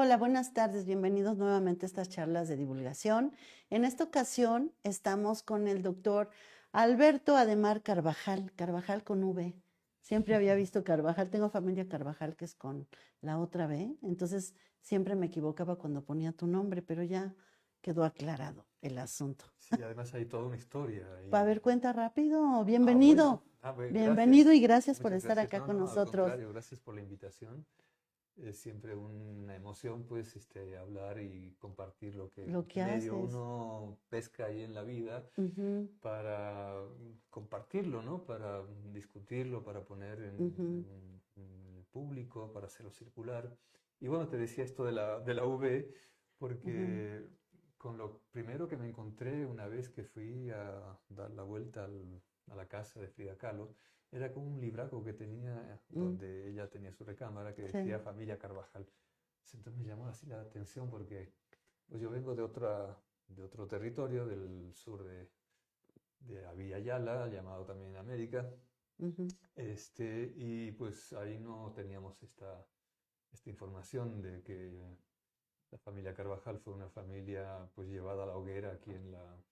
Hola, buenas tardes. Bienvenidos nuevamente a estas charlas de divulgación. En esta ocasión estamos con el doctor Alberto Ademar Carvajal, Carvajal con V. Siempre había visto Carvajal, tengo familia Carvajal que es con la otra B, entonces siempre me equivocaba cuando ponía tu nombre, pero ya quedó aclarado el asunto. Sí, además hay toda una historia ahí. A ver, cuenta rápido. Bueno. Bienvenido. Bienvenido y gracias por Muchas estar gracias. acá con Al nosotros. contrario, gracias por la invitación. Es siempre una emoción, pues, hablar y compartir lo que medio haces. uno pesca ahí en la vida para compartirlo, ¿no? Para discutirlo, para poner en el público, para hacerlo circular. Y bueno, te decía esto de la V, porque con lo primero que me encontré una vez que fui a dar la vuelta a la casa de Frida Kahlo, era como un libraco que tenía, donde ella tenía su recámara, que decía Familia Carvajal. Entonces me llamó así la atención porque pues yo vengo de otro territorio del sur de Villa Yala, llamado también América, y pues ahí no teníamos esta información de que la familia Carvajal fue una familia pues llevada a la hoguera aquí en la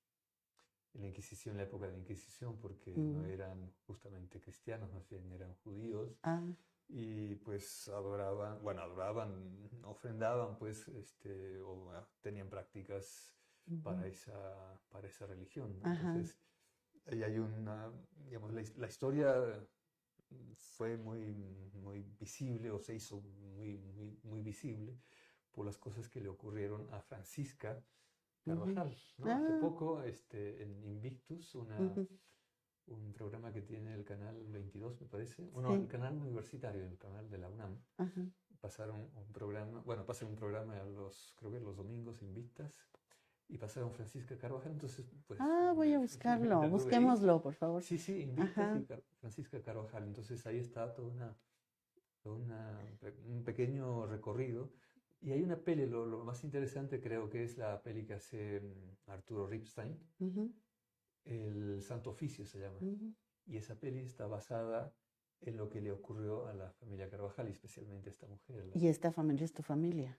Inquisición, en la época de la Inquisición, porque no eran justamente cristianos, más bien eran judíos. Y pues adoraban, ofrendaban, pues, o tenían prácticas para esa religión, ¿no? Entonces, ahí hay digamos, la historia fue muy, muy visible, o se hizo muy, muy, muy visible por las cosas que le ocurrieron a Francisca Carvajal, ¿no? Hace poco, en Invictus, un programa que tiene el canal 22, me parece, el canal universitario, el canal de la UNAM, pasaron un programa, pasan un programa creo que los domingos en Vistas, y pasaron Francisca Carvajal, entonces, pues... voy a buscarlo, busquémoslo, por favor. Sí, Invictus y Francisca Carvajal, entonces ahí está un pequeño recorrido. Y hay una peli, lo más interesante creo que es la peli que hace Arturo Ripstein, El Santo Oficio se llama. Y esa peli está basada en lo que le ocurrió a la familia Carvajal, y especialmente a esta mujer. ¿Y esta familia es tu familia?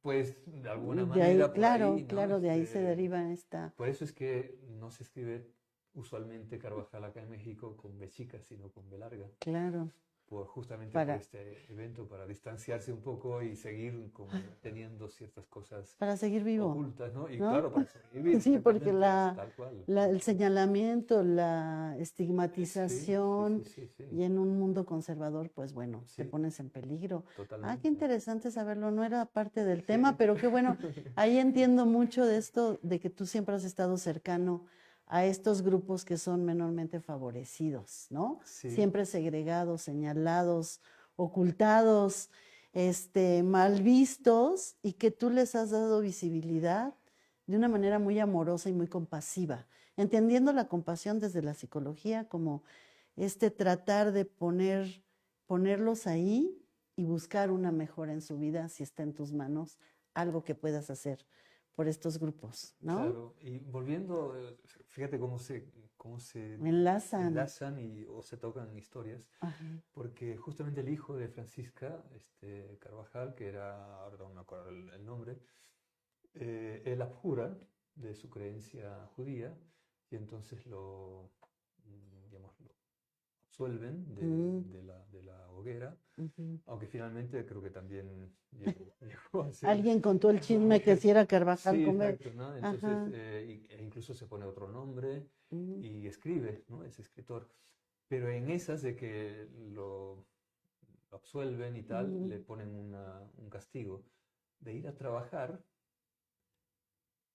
Pues de alguna De manera ahí, por claro, ahí, ¿no? claro, de ahí se deriva esta... Por eso es que no se escribe usualmente Carvajal acá en México con B chica, sino con B larga. Claro. justamente por para, este evento, para distanciarse un poco y seguir como teniendo ciertas cosas para seguir vivo, ocultas, ¿no? Y ¿no? claro, para sobrevivir, Sí, porque exactamente, es tal cual, tal el cual. señalamiento, la Sí, sí, sí, estigmatización sí, sí, y en un mundo conservador, pues bueno, te sí, pones en peligro. Ah, qué totalmente. interesante saberlo, no era parte del Sí. tema, pero qué bueno, ahí entiendo mucho de esto, de que tú siempre has estado cercano a estos grupos que son menormente favorecidos, ¿no? Sí, Siempre segregados, señalados, ocultados, mal vistos y que tú les has dado visibilidad de una manera muy amorosa y muy compasiva, entendiendo la compasión desde la psicología como tratar de ponerlos ahí y buscar una mejora en su vida si está en tus manos, algo que puedas hacer por estos grupos, ¿no? claro. Y volviendo, fíjate cómo se Enlazan. enlazan o se tocan historias, Ajá. porque justamente el hijo de Francisca, Carvajal, que era, ahora no me acuerdo el nombre, él abjura de su creencia judía y entonces digamos, lo absuelven Mm, de la hoguera, ujú. aunque finalmente creo que también llegó a ser Alguien contó el chisme que porque si era Carvajal sí, comer. exacto, ¿no? Entonces, Ajá. e incluso se pone otro nombre Mm, y escribe, ¿no? Es escritor. Pero en esas de que lo absuelven y tal, mm. le ponen un castigo de ir a trabajar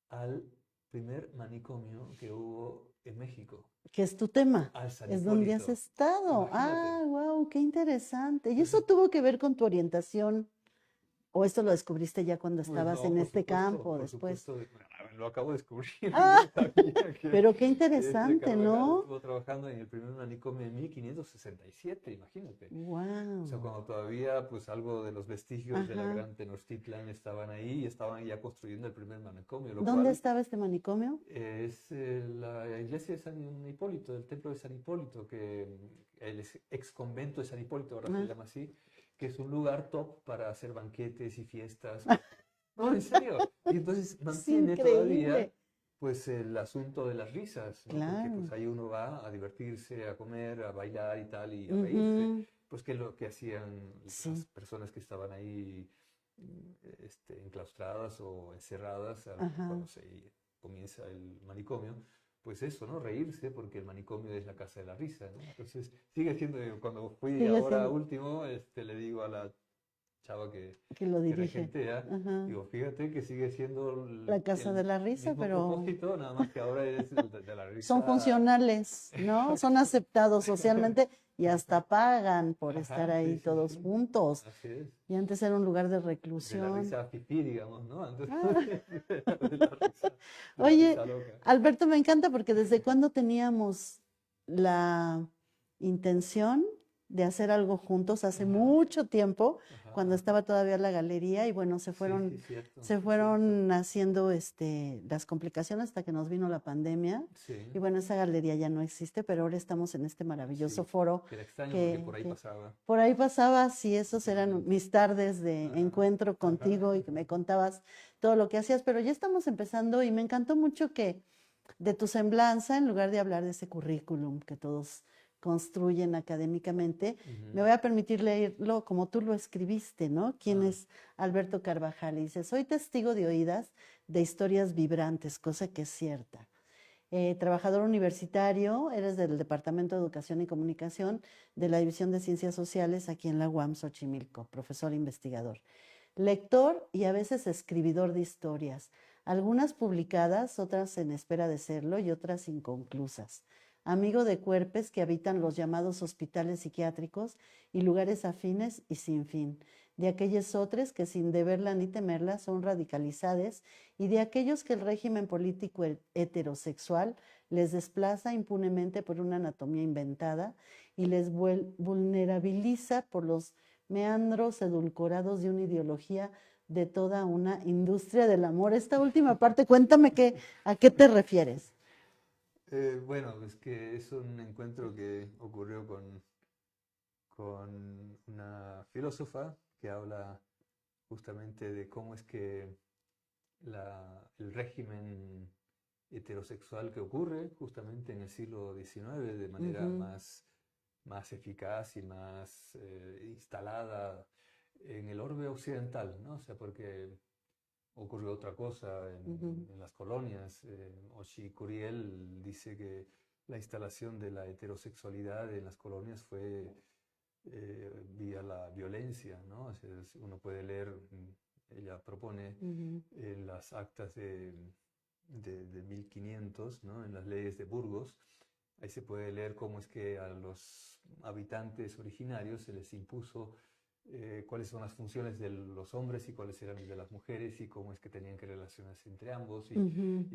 al primer manicomio que hubo en México, Que es tu tema, al San es donde has Hipólito. estado. Ah, Imagínate. wow, qué interesante. ¿Y eso Entonces, tuvo que ver con tu orientación? ¿O esto lo descubriste ya cuando pues estabas no, en este campo por después? supuesto, lo acabo de descubrir, yo Ah, no sabía que pero qué interesante, Carvajal ¿no? estuvo trabajando en el primer manicomio en 1567, imagínate. O sea, Wow. cuando todavía pues algo de los vestigios de la Ajá. gran Tenochtitlan estaban ahí y estaban ya construyendo el primer manicomio, lo ¿Dónde cual estaba este manicomio? es la iglesia de San Hipólito, el templo de San Hipólito, que el ex convento de San Hipólito ahora se Ah, llama así, que es un lugar top para hacer banquetes y fiestas. No, en serio. Y entonces es mantiene todavía increíble. pues el asunto de las risas, ¿no? Porque pues Claro. ahí uno va a divertirse, a comer, a bailar y tal, y a reírse. Ujú. Pues que es lo que hacían las Sí. personas que estaban ahí enclaustradas o encerradas Ajá. cuando se comienza el manicomio. Pues eso, ¿no? Reírse, porque el manicomio es la casa de la risa, ¿no? Entonces, sigue siendo, cuando fui Sigue ahora siendo último, le digo a la chava que lo que dirige. regentea, Ajá. digo, fíjate que sigue siendo La casa de el la risa, mismo pero propósito, nada más que ahora es el de la son risa. funcionales, ¿no? Son Exacto. aceptados socialmente y hasta pagan por estar Ajá, sí, ahí sí, todos sí. juntos. Así es. Y antes era un lugar de De la reclusión. risa fifí, digamos, ¿no? Antes Ah, de la risa, de la oye, risa loca. Alberto, me encanta porque desde cuándo teníamos la intención de hacer algo juntos, hace Ajá, mucho tiempo, ajá, cuando ajá. estaba todavía la galería y bueno, Sí, sí, cierto, se sí, cierto. fueron haciendo las complicaciones hasta que nos vino la pandemia. Y Sí, bueno, esa galería ya no existe, pero ahora estamos en este maravilloso sí. foro Que era extraño porque por ahí que pasaba por ahí pasabas y esos eran continuamente. mis tardes de Ajá, encuentro ajá. contigo y que me contabas todo lo que hacías, pero ya estamos empezando y me encantó mucho que de tu semblanza, en lugar de hablar de ese currículum que todos construyen académicamente, me Ujú. voy a permitir leerlo como tú lo escribiste, ¿no? ¿Quién Ah, es Alberto Carvajal? Y dice, soy testigo de oídas de historias vibrantes, cosa que es cierta. Trabajador universitario, eres del Departamento de Educación y Comunicación de la División de Ciencias Sociales aquí en la UAM Xochimilco, profesor investigador. Lector y a veces escribidor de historias, algunas publicadas, otras en espera de serlo y otras inconclusas. Amigo de cuerpes que habitan los llamados hospitales psiquiátricos y lugares afines y sin fin, de aquellos otros que sin deberla ni temerla son radicalizados y de aquellos que el régimen político heterosexual les desplaza impunemente por una anatomía inventada y les vulnerabiliza por los meandros edulcorados de una ideología de toda una industria del amor. Esta última parte, cuéntame a qué te refieres. bueno, es que es un encuentro que ocurrió con una filósofa que habla justamente de cómo es que el régimen heterosexual que ocurre justamente en el siglo XIX de manera Ujú. más más eficaz y más instalada en el orbe occidental, ¿no? O sea, porque ocurrió otra cosa en las colonias. Oshie Curiel dice que la instalación de la heterosexualidad en las colonias fue vía la violencia, ¿no? O sea, uno puede leer, ella propone en las actas de 1500, ¿no? En las leyes de Burgos, ahí se puede leer cómo es que a los habitantes originarios se les impuso cuáles son las funciones de los hombres y cuáles eran las de las mujeres y cómo es que tenían que relacionarse entre ambos. Y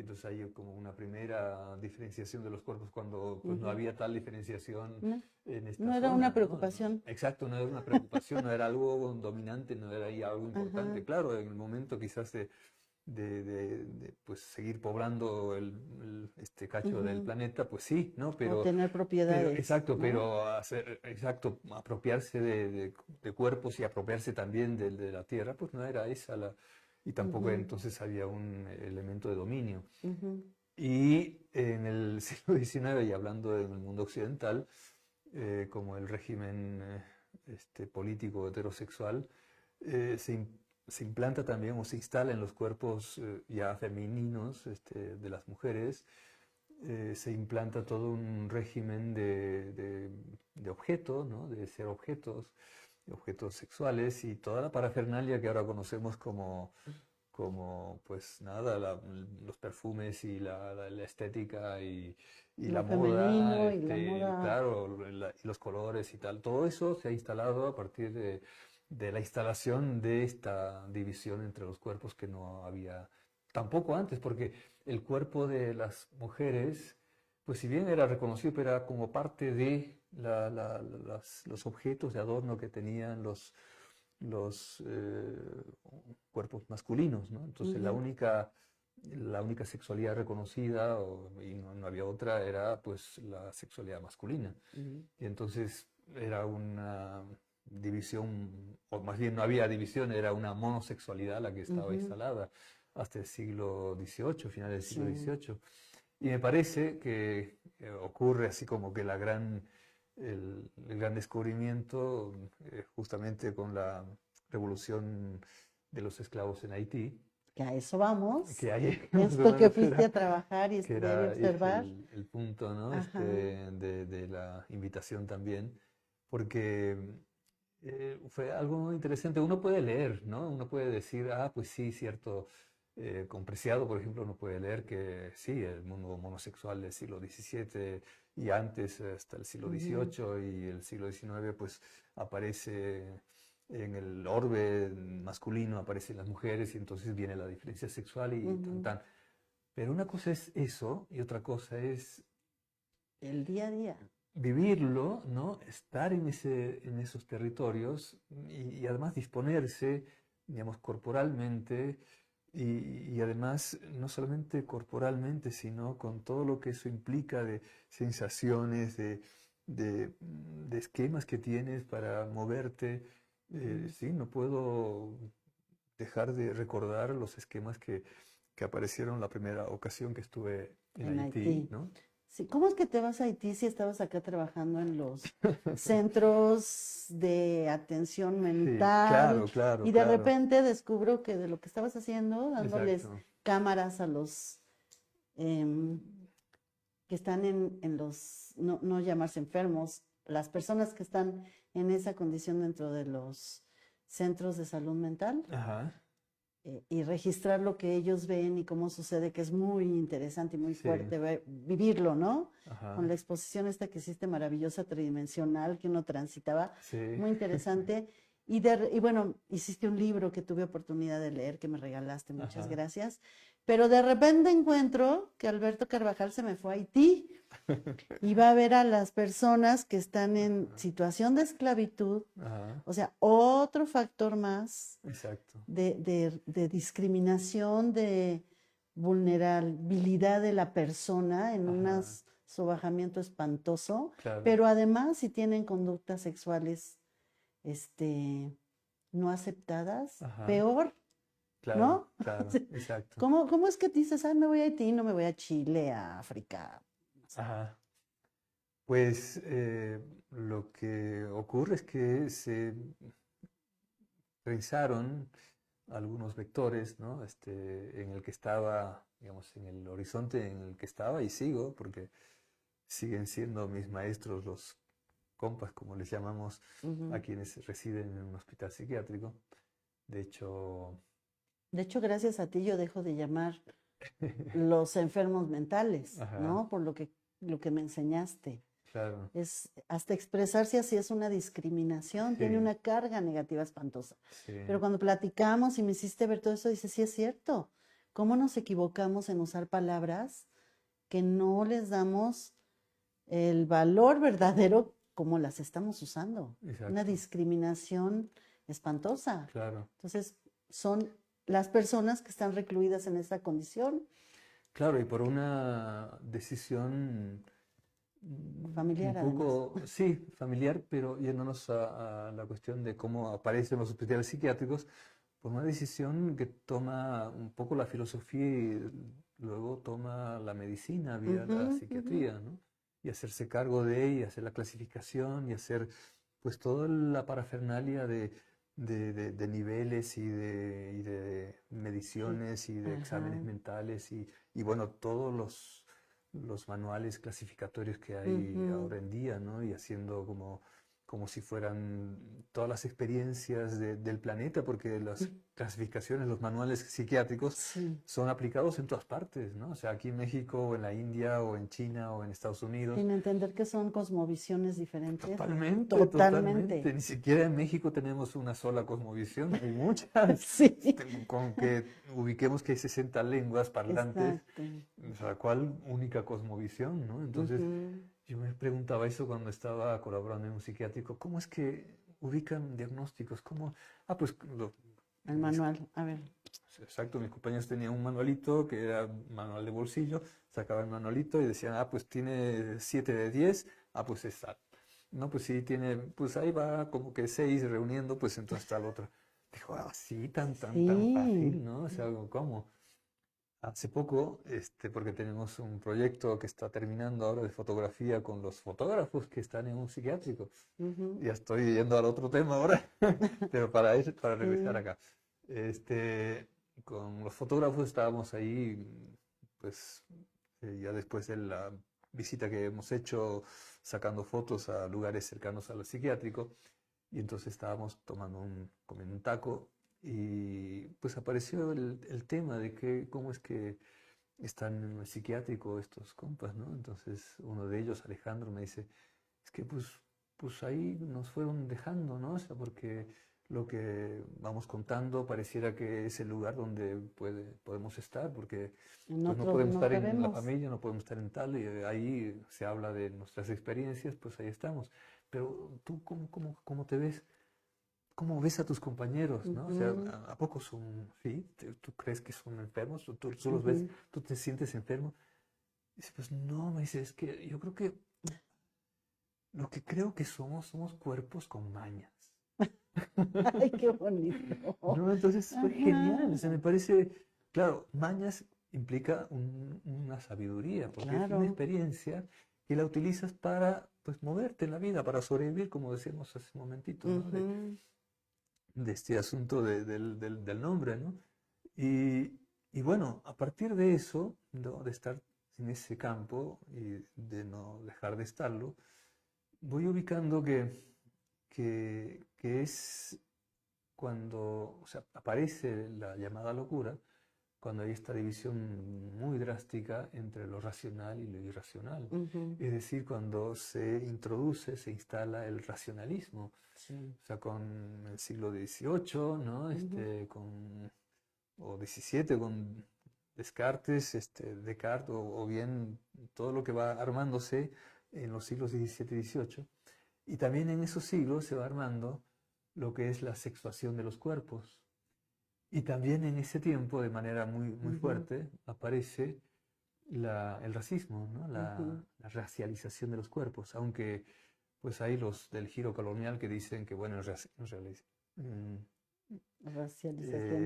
entonces hay como una primera diferenciación de los cuerpos cuando pues, no había tal diferenciación No, en esta no era zona, una ¿no? preocupación. Exacto, no era una preocupación, no era algo dominante, no era ahí algo importante. Ajá. Claro, en el momento quizás pues seguir poblando este cacho del planeta, pues sí, ¿no? O Pero tener propiedades, exacto, ¿no? pero exacto, apropiarse de cuerpos y apropiarse también de la tierra, pues no era esa y tampoco entonces había un elemento de dominio. Y en el siglo XIX, y hablando del mundo occidental, como el régimen político heterosexual, se implanta también o se instala en los cuerpos ya femeninos de las mujeres, se implanta todo un régimen de objeto, ¿no? De ser objetos sexuales y toda la parafernalia que ahora conocemos como pues nada, los perfumes y la estética y la Lo moda, femenino y la moda. claro, y los colores y tal, todo eso se ha instalado a partir de la instalación de esta división entre los cuerpos que no había tampoco antes, porque el cuerpo de las mujeres, pues si bien era reconocido, pero era como parte de los objetos de adorno que tenían los cuerpos masculinos, ¿no? Entonces la única sexualidad reconocida, y no había otra, era pues la sexualidad masculina. Y entonces era una división, o más bien no había división, era una monosexualidad la que estaba instalada hasta el siglo XVIII, final del siglo Sí. XVIII. Y me parece que ocurre así como que el gran descubrimiento, justamente con la revolución de los esclavos en Haití, Que a eso vamos. que ahí más o Esto que menos fuiste a trabajar y que estudiar y era observar. el punto, ¿no? Ajá. De la invitación también, porque fue algo muy interesante. Uno puede leer, ¿no? Uno puede decir, pues sí, cierto. Con Preciado, por ejemplo, uno puede leer que sí, el mundo homosexual del siglo XVII y antes hasta el siglo XVIII y el siglo XIX, pues aparece en el orbe masculino, aparecen las mujeres y entonces viene la diferencia sexual y tan, tan. Pero una cosa es eso y otra cosa es El día a día. vivirlo, ¿no? Estar en esos territorios y además disponerse, digamos, corporalmente y además no solamente corporalmente, sino con todo lo que eso implica de sensaciones, de esquemas que tienes para moverte. Sí, no puedo dejar de recordar los esquemas que aparecieron la primera ocasión que estuve en En Haití, Haití. ¿no? Sí, ¿cómo es que te vas a Haití si estabas acá trabajando en los centros de atención Sí, mental claro, claro, y de claro. repente descubro que de lo que estabas haciendo, dándoles Exacto. cámaras a los em, que están en los, no llamarse enfermos, las personas que están en esa condición dentro de los centros de salud mental, Ajá, y registrar lo que ellos ven y cómo sucede, que es muy interesante y muy sí, fuerte vivirlo, ¿no? Con ajá, la exposición esta que hiciste maravillosa, tridimensional, que uno transitaba, sí. muy interesante. Y bueno, hiciste un libro que tuve oportunidad de leer, que me regalaste, muchas Ajá. gracias. Pero de repente encuentro que Alberto Carvajal se me fue a Haití y va a ver a las personas que están en situación de esclavitud, Ajá, o sea, otro factor más exacto. de discriminación, de vulnerabilidad de la persona en un Ajá, sobajamiento espantoso, claro. pero además si tienen conductas sexuales no aceptadas, Ajá, peor, claro, ¿no? claro, exacto. ¿Cómo es que dices, me voy a Haití, no me voy a Chile, a África? No sé. Ajá. Pues lo que ocurre es que se realizaron algunos vectores, ¿no? En el que estaba, digamos, en el horizonte en el que estaba y sigo, porque siguen siendo mis maestros los compas, como les llamamos a quienes residen en un hospital psiquiátrico. De hecho, Gracias a ti yo dejo de llamar los enfermos mentales, ajá, ¿no? Por lo que me enseñaste. claro, Hasta expresarse así es una discriminación, tiene sí, una carga negativa espantosa. sí, Pero cuando platicamos y me hiciste ver todo eso, dices, sí es cierto. ¿Cómo nos equivocamos en usar palabras que no les damos el valor verdadero como las estamos usando? Una exacto, discriminación espantosa. claro. Entonces, son las personas que están recluidas en esta condición Claro, y por una decisión un familiar, además. poco, sí, familiar, pero yéndonos a la cuestión de cómo aparecen los hospitales psiquiátricos, por una decisión que toma un poco la filosofía y luego toma la medicina vía Ujú, la ujú. psiquiatría, ¿no? Y hacerse cargo de ella, hacer la clasificación y hacer pues toda la parafernalia de niveles y de Sí. mediciones y de exámenes Ajá. mentales y bueno, todos los manuales clasificatorios que hay Ujú. ahora en día, ¿no? Y haciendo como si fueran todas las experiencias del planeta, porque las clasificaciones, los manuales psiquiátricos Sí. son aplicados en todas partes, ¿no? O sea, aquí en México, o en la India, o en China, o en Estados Unidos. Sin entender que son cosmovisiones diferentes. Totalmente, Totalmente. totalmente. Ni siquiera en México tenemos una sola cosmovisión, hay muchas. Sí. Con que ubiquemos que hay 60 lenguas parlantes, Exacto. o sea, ¿cuál única cosmovisión, no? Entonces, Ujú. yo me preguntaba eso cuando estaba colaborando en un psiquiátrico, ¿cómo es que ubican diagnósticos? ¿Cómo? Ah, pues, El mis- manual. A ver. exacto, mis compañeros tenían un manualito que era manual de bolsillo, sacaban el manualito y decían, ah, pues tiene 7 de 10, ah, pues es tal. No, pues sí, tiene, pues ahí va como que 6 reuniendo, pues entonces está el otro. Dijo, ah, sí, tan Sí. fácil, ¿no? O sea, ¿cómo? Hace poco, porque tenemos un proyecto que está terminando ahora de fotografía con los fotógrafos que están en un psiquiátrico. Ujú. Ya estoy yendo al otro tema ahora, pero para regresar Sí. acá. Este, con los fotógrafos estábamos ahí, pues ya después de la visita que hemos hecho, sacando fotos a lugares cercanos al psiquiátrico, y entonces estábamos comiendo un taco, y pues apareció el tema de que cómo es que están en el psiquiátrico estos compas, ¿no? Entonces uno de ellos, Alejandro, me dice, es que pues ahí nos fueron dejando, ¿no? O sea, porque lo que vamos contando pareciera que es el lugar donde podemos estar, porque En pues no otros podemos no estar en la cabemos. familia, no podemos estar en tal, y ahí se habla de nuestras experiencias, pues ahí estamos. Pero tú, ¿cómo te ves? ¿Cómo ves a tus compañeros, no? O sea, Ujú, ¿a poco son, sí? ¿Tú crees que son enfermos? ¿Tú los ves? ujú. ¿Tú te sientes enfermo? Dice, pues no, me dice, es que yo creo que lo que creo que somos cuerpos con mañas. Ay, qué bonito. No, entonces fue genial. O sea, Ajá. me parece, claro, mañas implica una sabiduría, porque es una Claro. experiencia que la utilizas para, pues, moverte en la vida, para sobrevivir, como decíamos hace un momentito, ¿no? Ujú. De este asunto del nombre, ¿no? Y, y bueno, a partir de eso, ¿no? De estar en ese campo y de no dejar de estarlo, voy ubicando que es cuando, o sea, aparece la llamada locura, cuando hay esta división muy drástica entre lo racional y lo irracional. Ujú. Es decir, cuando se introduce, se instala el racionalismo. Sí. O sea, con el siglo XVIII, ¿no? Ujú. O XVII, con Descartes, Descartes, o bien todo lo que va armándose en los siglos XVII y XVIII. Y también en esos siglos se va armando lo que es la sexuación de los cuerpos. Y también en ese tiempo, de manera muy, muy Ujú. fuerte, aparece el racismo, ¿no? Ujú. La racialización de los cuerpos, aunque pues hay los del giro colonial que dicen que, bueno, en realidad, mm, Racialización.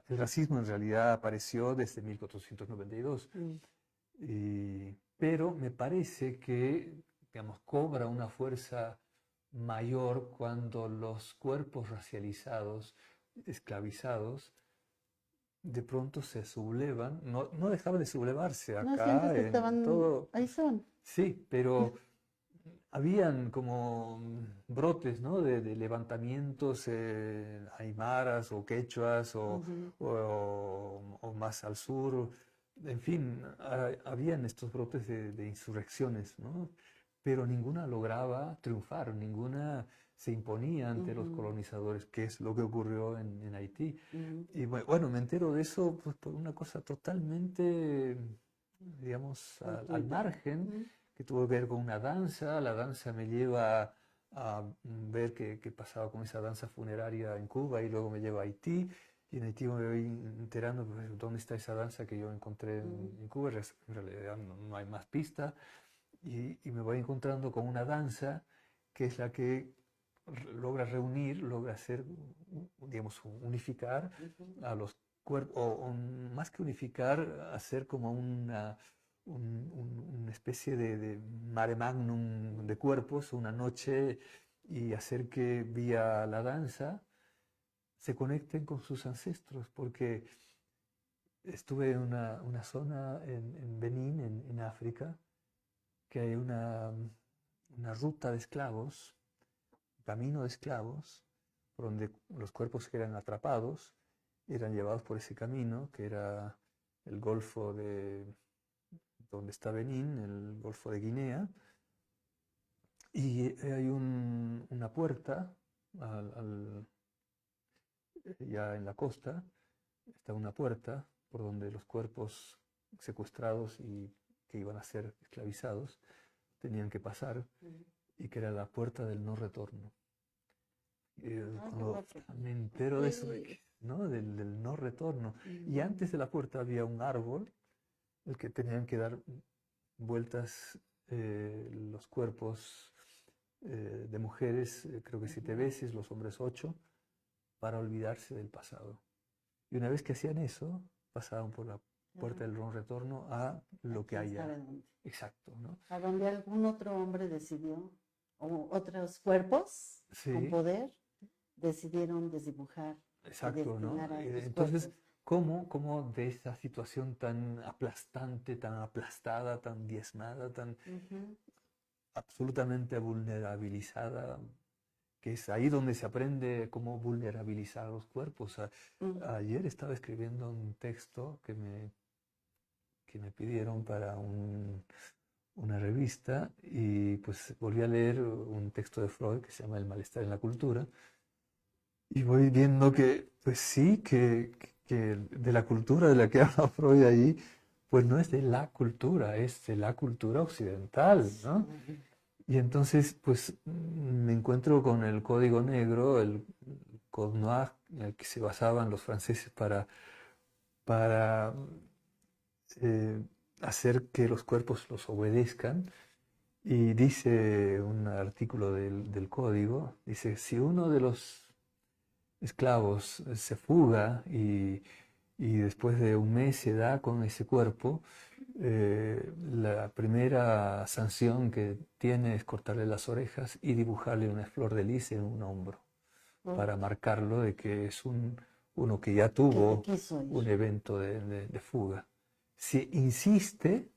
el racismo en realidad apareció desde 1492. Mm. Pero me parece que digamos, cobra una fuerza mayor cuando los cuerpos racializados, esclavizados, de pronto se sublevan, no dejaban de sublevarse ¿No sientes acá que en estaban, todo, ahí son? sí, pero habían como brotes, ¿no? de levantamientos aymaras o quechuas Ujú, o más al sur, en fin, habían estos brotes de insurrecciones, ¿no? Pero ninguna lograba triunfar, ninguna se imponía ante los ujú, colonizadores, que es lo que ocurrió en Haití. ujú. Y bueno, me entero de eso pues, por una cosa totalmente, digamos, al Fortuita. margen, Ujú, que tuvo que ver con una danza. La danza me lleva a ver qué pasaba con esa danza funeraria en Cuba y luego me lleva a Haití. Y en Haití me voy enterando pues, dónde está esa danza que yo encontré ujú, en Cuba. En realidad no hay más pista. Y me voy encontrando con una danza que es la que logra reunir, logra hacer, digamos, unificar ujú. a los cuerpos, o más que unificar, hacer como una especie de mare magnum de cuerpos una noche y hacer que vía la danza se conecten con sus ancestros, porque estuve en una zona en Benín, en África, que hay una ruta de esclavos, un camino de esclavos, por donde los cuerpos que eran atrapados eran llevados por ese camino, que era el Golfo de donde está Benín, el Golfo de Guinea, y hay una puerta ya en la costa, está una puerta por donde los cuerpos secuestrados y que iban a ser esclavizados tenían que pasar, Ujú. y que era la puerta del no retorno. Ay, qué Cuando loco. me entero de eso, Sí. ¿no? Del no retorno. Y Ujú, antes de la puerta había un árbol, el que tenían que dar vueltas los cuerpos de mujeres, creo que 7 veces, los hombres 8, para olvidarse del pasado. Y una vez que hacían eso, pasaban por la puerta ujú. del no retorno a A lo que quién sabe haya. dónde. Exacto, ¿no? A donde algún otro hombre decidió, o otros cuerpos con Sí, poder, decidieron desdibujar y exacto, ¿no? destinar a estos Entonces, cuerpos. ¿cómo de esa situación tan aplastante, tan aplastada, tan diezmada, tan Ujú, absolutamente vulnerabilizada, que es ahí donde se aprende cómo vulnerabilizar los cuerpos? ujú. Ayer estaba escribiendo un texto que me pidieron para una revista y pues volví a leer un texto de Freud que se llama El malestar en la cultura. Y voy viendo que, pues sí, que de la cultura de la que habla Freud ahí, pues no es de la cultura, es de la cultura occidental, ¿no? Sí. Y entonces, pues me encuentro con el código negro, el Code Noir, en el que se basaban los franceses para eh, hacer que los cuerpos los obedezcan. Y dice un artículo del código, dice, si uno de los esclavos se fuga y después de un mes se da con ese cuerpo, la primera sanción que tiene es cortarle las orejas y dibujarle una flor de lis en un hombro Uf, para marcarlo de que es uno que ya que se tuvo quiso ir. un evento de fuga. Si insiste,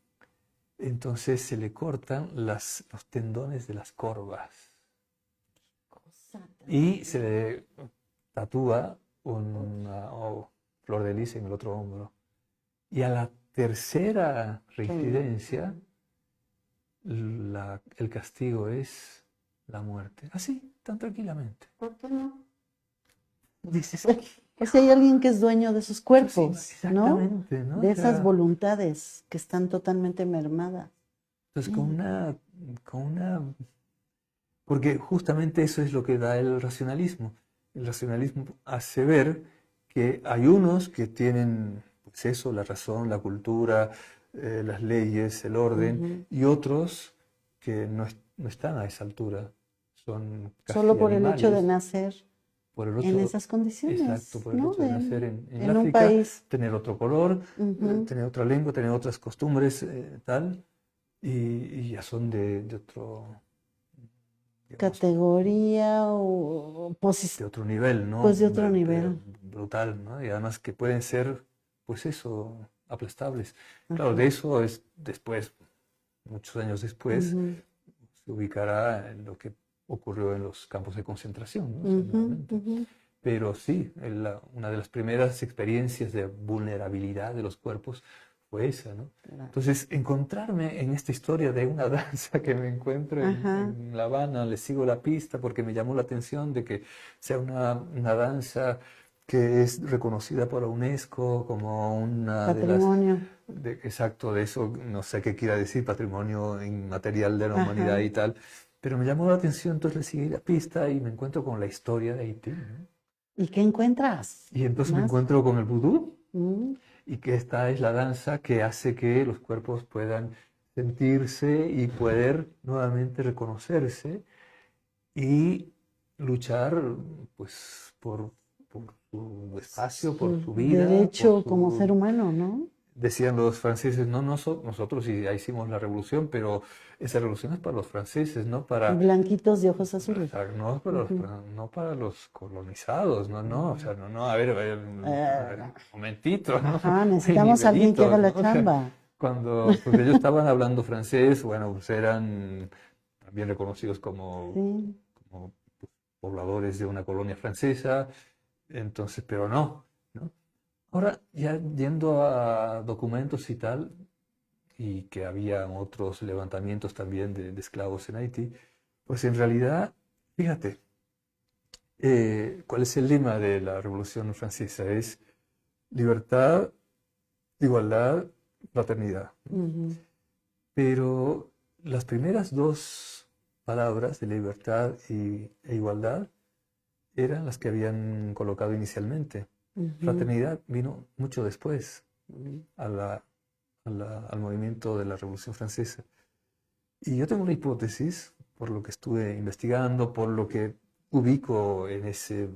entonces se le cortan los tendones de las corvas Cosa y se tan... le tatúa Uf, una flor de lis en el otro hombro. Y a la tercera crimen. reincidencia, el castigo es la muerte. Así, tan tranquilamente. ¿Por qué no? Dices, Pues, pues si hay alguien que es dueño de esos cuerpos, ¿no? exactamente, ¿no? O De esas sea, voluntades que están totalmente mermadas. entonces porque justamente eso es lo que da el racionalismo. El racionalismo hace ver que hay unos que tienen, pues eso, la razón, la cultura, las leyes, el orden, Ujú. y otros que no están a esa altura. Son Solo casi por el hecho de animales. nacer Por el en otro, esas exacto, condiciones, por el ¿no? hecho de nacer en el En un África, país. tener otro color, Ujú. tener otra lengua, tener otras costumbres, tal. y ya son de otro, digamos, Categoría o de posición, otro nivel, ¿no? pues de otro nivel. Brutal, ¿no? Y además que pueden ser, pues eso, aplastables. Claro, de Ajá. eso es después, muchos años después, Ujú, se ubicará en lo que ocurrió en los campos de concentración, ¿no? O sea, ujú, nuevamente. ujú. Pero sí, una de las primeras experiencias de vulnerabilidad de los cuerpos fue esa, ¿no? Claro. Entonces, encontrarme en esta historia de una danza que me encuentro Ajá. en La Habana, le sigo la pista porque me llamó la atención de que sea una danza que es reconocida por la UNESCO como una de las, Patrimonio. exacto, de eso, no sé qué quiera decir, patrimonio inmaterial de la humanidad Ajá. y tal, pero me llamó la atención, entonces le seguí la pista y me encuentro con la historia de Haití, ¿no? ¿Y qué encuentras? Y entonces me Más. encuentro con el vudú Mm, y que esta es la danza que hace que los cuerpos puedan sentirse y poder nuevamente reconocerse y luchar pues por su espacio, por su su vida, por derecho como ser su... humano, ¿no? Decían los franceses, no, nosotros sí ya hicimos la revolución, pero esa revolución es para los franceses, no para, Blanquitos de ojos o azules. sea, no para los, Ujú, no para los colonizados, no, no, o ujú. sea, no, no, a ver, Eh, un momentito, ¿no? ajá, Hay necesitamos a alguien que haga nivelitos, ¿no? la O sea, chamba. cuando pues ellos estaban hablando francés, bueno, pues eran también reconocidos Sí. como pobladores de una colonia francesa, entonces, pero no, ¿no? Ahora, ya yendo a documentos y tal, y que había otros levantamientos también de esclavos en Haití, pues en realidad, fíjate, ¿cuál es el lema de la Revolución Francesa? Es libertad, igualdad, fraternidad. Ujú, Pero las primeras dos palabras de libertad e igualdad eran las que habían colocado inicialmente. ujú, Fraternidad vino mucho después ujú. a al movimiento de la Revolución Francesa. Y yo tengo una hipótesis, por lo que estuve investigando, por lo que ubico en ese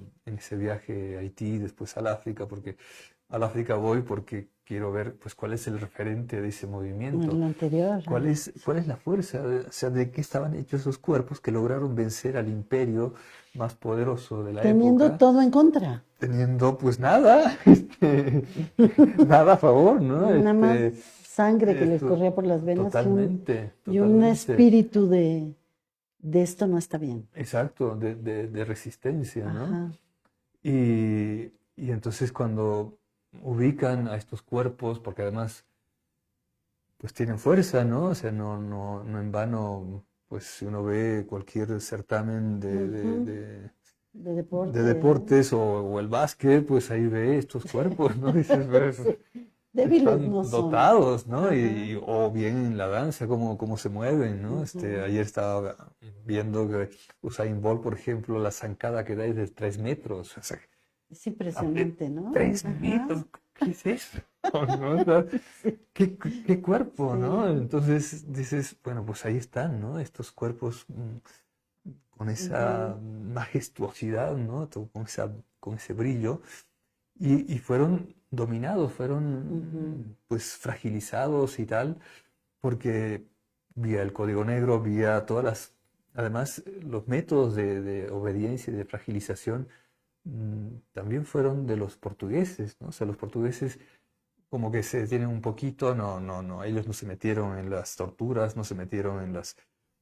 viaje a Haití, después al África, porque al África voy porque quiero ver pues, cuál es el referente de ese movimiento. El anterior. Cuál es la fuerza? O sea, ¿de qué estaban hechos esos cuerpos que lograron vencer al imperio más poderoso de la Teniendo época, todo en contra. teniendo pues nada, nada a favor, ¿no? Nada más sangre que les Esto, corría por las venas totalmente, y un totalmente, espíritu de esto no está bien. exacto, de resistencia, ¿no? Ajá. Y entonces cuando ubican a estos cuerpos, porque además pues tienen fuerza, ¿no? O sea, no en vano, pues si uno ve cualquier certamen Ujú. De de deporte, ¿no? deportes o el básquet, pues ahí ve estos cuerpos, ¿no? Dices, pues, Sí. Débiles están no son. dotados, ¿no? Ajá. O bien en la danza, cómo se mueven, ¿no? Ujú. Ayer estaba viendo que Usain Bolt, por ejemplo, la zancada que da es de 3 metros. O sea, Es impresionante, ¿no? 3 Ajá. metros, ¿qué es eso? ¿No? O sea, Sí. qué cuerpo, ¿no? Sí. Entonces dices, bueno, pues ahí están, ¿no? Estos cuerpos con esa Ujú, majestuosidad, ¿no? Con ese brillo. Y fueron dominados, ujú. fueron pues fragilizados y tal, porque vía el código negro, vía todas las, además los métodos de obediencia y de fragilización también fueron de los portugueses, ¿no? O sea, los portugueses como que se detienen un poquito, no, ellos no se metieron en las torturas, no se metieron en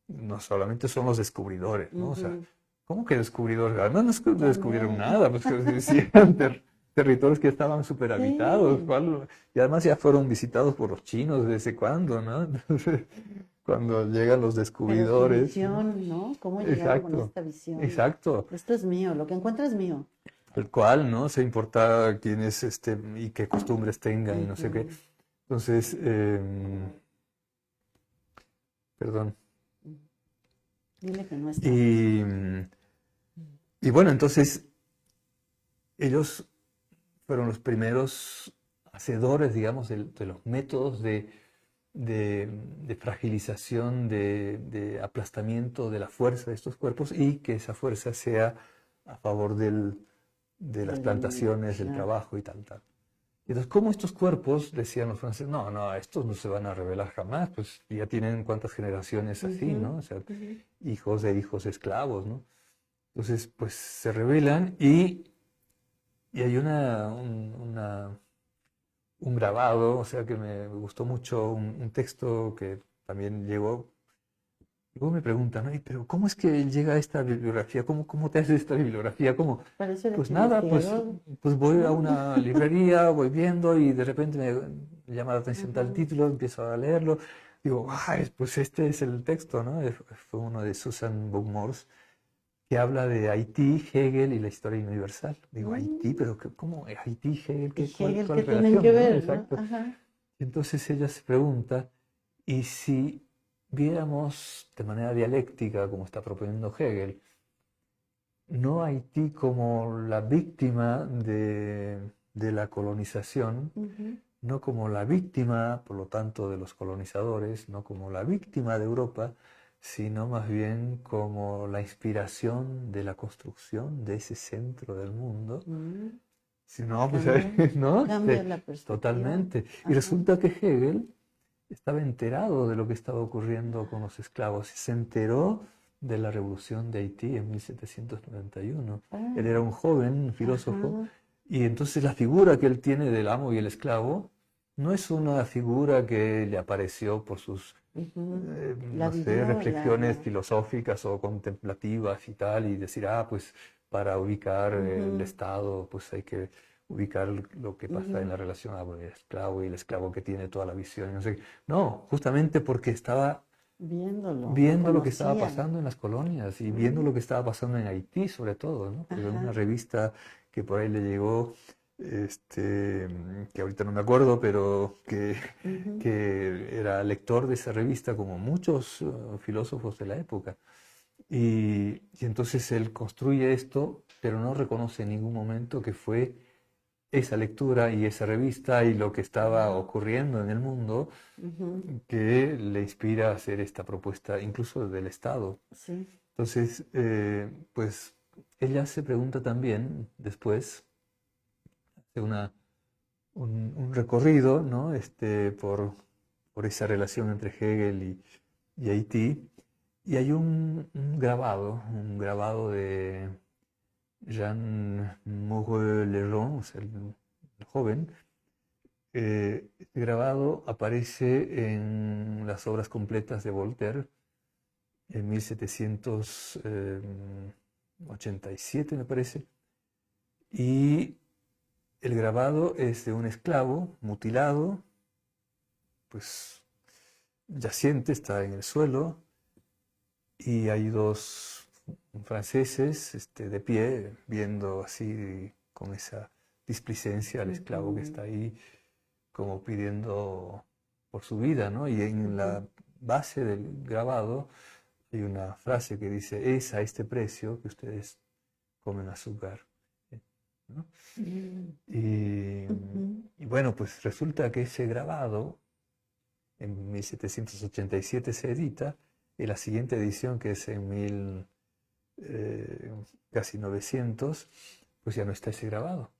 no solamente son los descubridores, ¿no? O sea, Ujú. ¿cómo que descubridores? Además no es que descubrieron También. nada, pues que sí eran territorios que estaban súper habitados, Sí. y además ya fueron visitados por los chinos desde cuándo, ¿no? Entonces, cuando llegan los Pero su descubridores, ¿no? visión, ¿no? ¿Cómo llegaron con Exacto, esta visión? exacto. Esto es mío, lo que encuentro es mío. El cual, ¿no? Se importa quiénes y qué costumbres tengan y no sé qué. Ujú. Entonces, perdón. Dile que no estamos. Y, y bueno, entonces ellos fueron los primeros hacedores, digamos, de los métodos de fragilización, de aplastamiento de la fuerza de estos cuerpos y que esa fuerza sea a favor de las Del, plantaciones, del claro. trabajo y tal, tal. Entonces, ¿cómo estos cuerpos, decían los franceses, no, no, estos no se van a revelar jamás, pues ya tienen cuántas generaciones así, ¿no? O sea, hijos de hijos esclavos, ¿no? Entonces, pues se revelan y hay un grabado, o sea, que me gustó mucho, un texto que también llegó. Y luego me preguntan, ¿no? Pero ¿cómo es que llega a esta bibliografía? ¿Cómo te haces esta bibliografía? ¿Cómo? Para eso eres Pues nada, investigador. pues voy a ¿No? una librería, voy viendo y de repente me llama la atención tal Ajá. título, empiezo a leerlo. Digo, pues este es el texto, ¿no? Fue uno de Susan Buck-Morss que habla de Haití, Hegel y la historia universal. Digo, Haití, Mm. pero ¿cómo? Haití, Hegel, Y Hegel, ¿cuál ¿qué tienen que relación, no? ver, no? Exacto. Ajá. Entonces ella se pregunta, ¿y si viéramos de manera dialéctica, como está proponiendo Hegel, no a Haití como la víctima de la colonización, Ujú. no como la víctima, por lo tanto, de los colonizadores, no como la víctima de Europa, sino más bien como la inspiración de la construcción de ese centro del mundo? Mm. Si no, pues, Cambia, ¿no? cambia la perspectiva. Totalmente. Y Ajá. resulta que Hegel estaba enterado de lo que estaba ocurriendo con los esclavos. Se enteró de la revolución de Haití en 1791. Él Ah, era un joven, un filósofo, ajá. y entonces la figura que él tiene del amo y el esclavo no es una figura que le apareció por sus, Ujú. La no sé, vivió, reflexiones filosóficas o contemplativas y tal, y decir, pues para ubicar el ujú, Estado, pues hay que ubicar lo que pasa en ujú. la relación amo y esclavo y el esclavo que tiene toda la visión. No sé. No, justamente porque estaba Viéndolo, lo viendo lo que estaba conocía. pasando en las colonias y viendo Mm. lo que estaba pasando en Haití, sobre todo, ¿no? Porque en una Ajá. revista que por ahí le llegó, que ahorita no me acuerdo, pero Ujú. que era lector de esa revista, como muchos filósofos de la época. Y entonces él construye esto, pero no reconoce en ningún momento que fue esa lectura y esa revista y lo que estaba Mm. ocurriendo en el mundo Ujú. que le inspira a hacer esta propuesta, incluso del Estado. Sí. Entonces, pues ella se pregunta también después, hace un recorrido, ¿no? Por esa relación entre Hegel y Haití, y hay un grabado de Jean Moreau-Lejeune, o sea, el joven. Este grabado aparece en las obras completas de Voltaire en 1787, me parece, y el grabado es de un esclavo mutilado, pues yaciente, está en el suelo, y hay dos franceses de pie, viendo así con esa displicencia al esclavo que Ujú, está ahí como pidiendo por su vida, ¿no? Y en ujú. la base del grabado hay una frase que dice, es a este precio que ustedes comen azúcar, ¿no? Mm. Y, Ujú. y bueno, pues resulta que ese grabado en 1787 se edita y la siguiente edición, que es en eh, casi 900, pues ya no está ese grabado.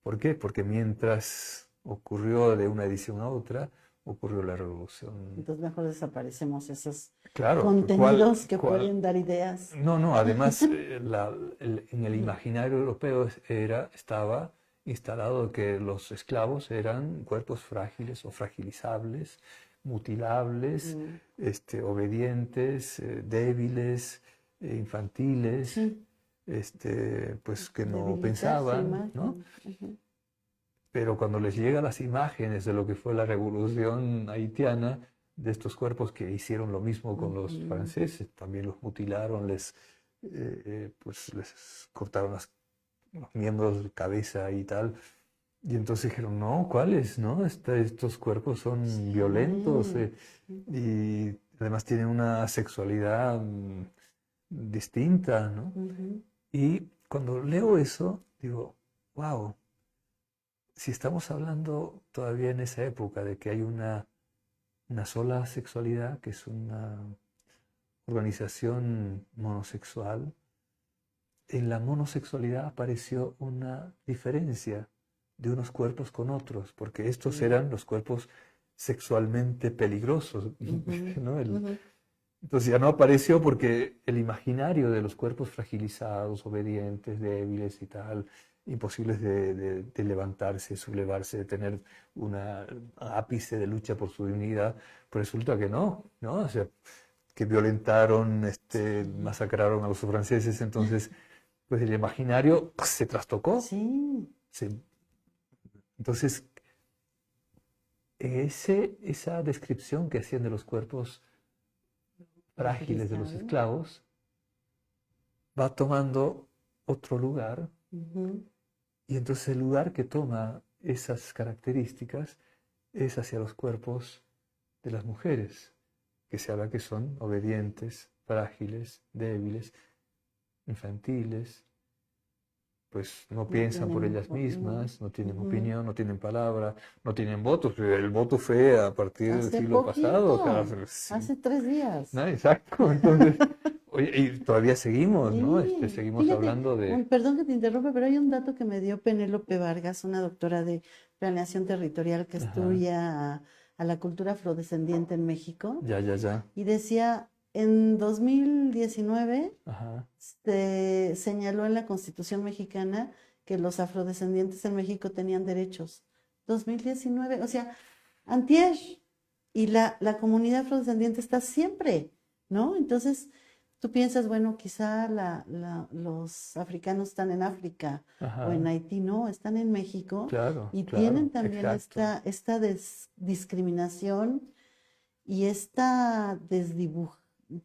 ¿Por qué? Porque mientras ocurrió de una edición a otra, ocurrió la revolución. Entonces mejor desaparecemos esos Claro, contenidos que pueden dar ideas. No, no, además en el Ujú. imaginario europeo estaba instalado que los esclavos eran cuerpos frágiles o fragilizables, mutilables, Mm. obedientes, débiles, infantiles, Sí, pues que no debilitar su pensaban, ¿no? imagen. Ujú. Pero cuando les llegan las imágenes de lo que fue la revolución haitiana, de estos cuerpos que hicieron lo mismo con los Ujú. franceses, también los mutilaron, pues les cortaron los miembros de cabeza y tal. Y entonces dijeron, no, ¿cuáles? ¿No? Estos cuerpos son violentos Sí. y además tienen una sexualidad distinta, ¿no? Ujú. Y cuando leo eso, digo, wow, si estamos hablando todavía en esa época de que hay una sola sexualidad, que es una organización monosexual, en la monosexualidad apareció una diferencia de unos cuerpos con otros, porque estos eran los cuerpos sexualmente peligrosos, ¿no? Entonces ya no apareció porque el imaginario de los cuerpos fragilizados, obedientes, débiles y tal, imposibles de levantarse, sublevarse, de tener un ápice de lucha por su dignidad, pues resulta que no, o sea, que violentaron, masacraron a los franceses, entonces, pues el imaginario pues, se trastocó. Sí. Entonces, esa descripción que hacían de los cuerpos frágiles de los esclavos va tomando otro lugar, y entonces el lugar que toma esas características es hacia los cuerpos de las mujeres, que se habla que son obedientes, frágiles, débiles, infantiles, pues no piensan por ellas mismas, no tienen opinión, no tienen palabra, no tienen voto. El voto fue a partir del siglo pasado. Hace 3 días. No, exacto, entonces, oye, y todavía seguimos, ¿no? Sí. Seguimos Fíjate, hablando de... perdón que te interrumpa, pero hay un dato que me dio Penélope Vargas, una doctora de planeación territorial que estudia a la cultura afrodescendiente en México. Ya. Y decía, en 2019 se señaló en la Constitución mexicana que los afrodescendientes en México tenían derechos. 2019, o sea, antier. Y la comunidad afrodescendiente está siempre, ¿no? Entonces, tú piensas, bueno, quizá los africanos están en África o en Haití, no, están en México. Claro, y claro, tienen también exacto. esta discriminación y esta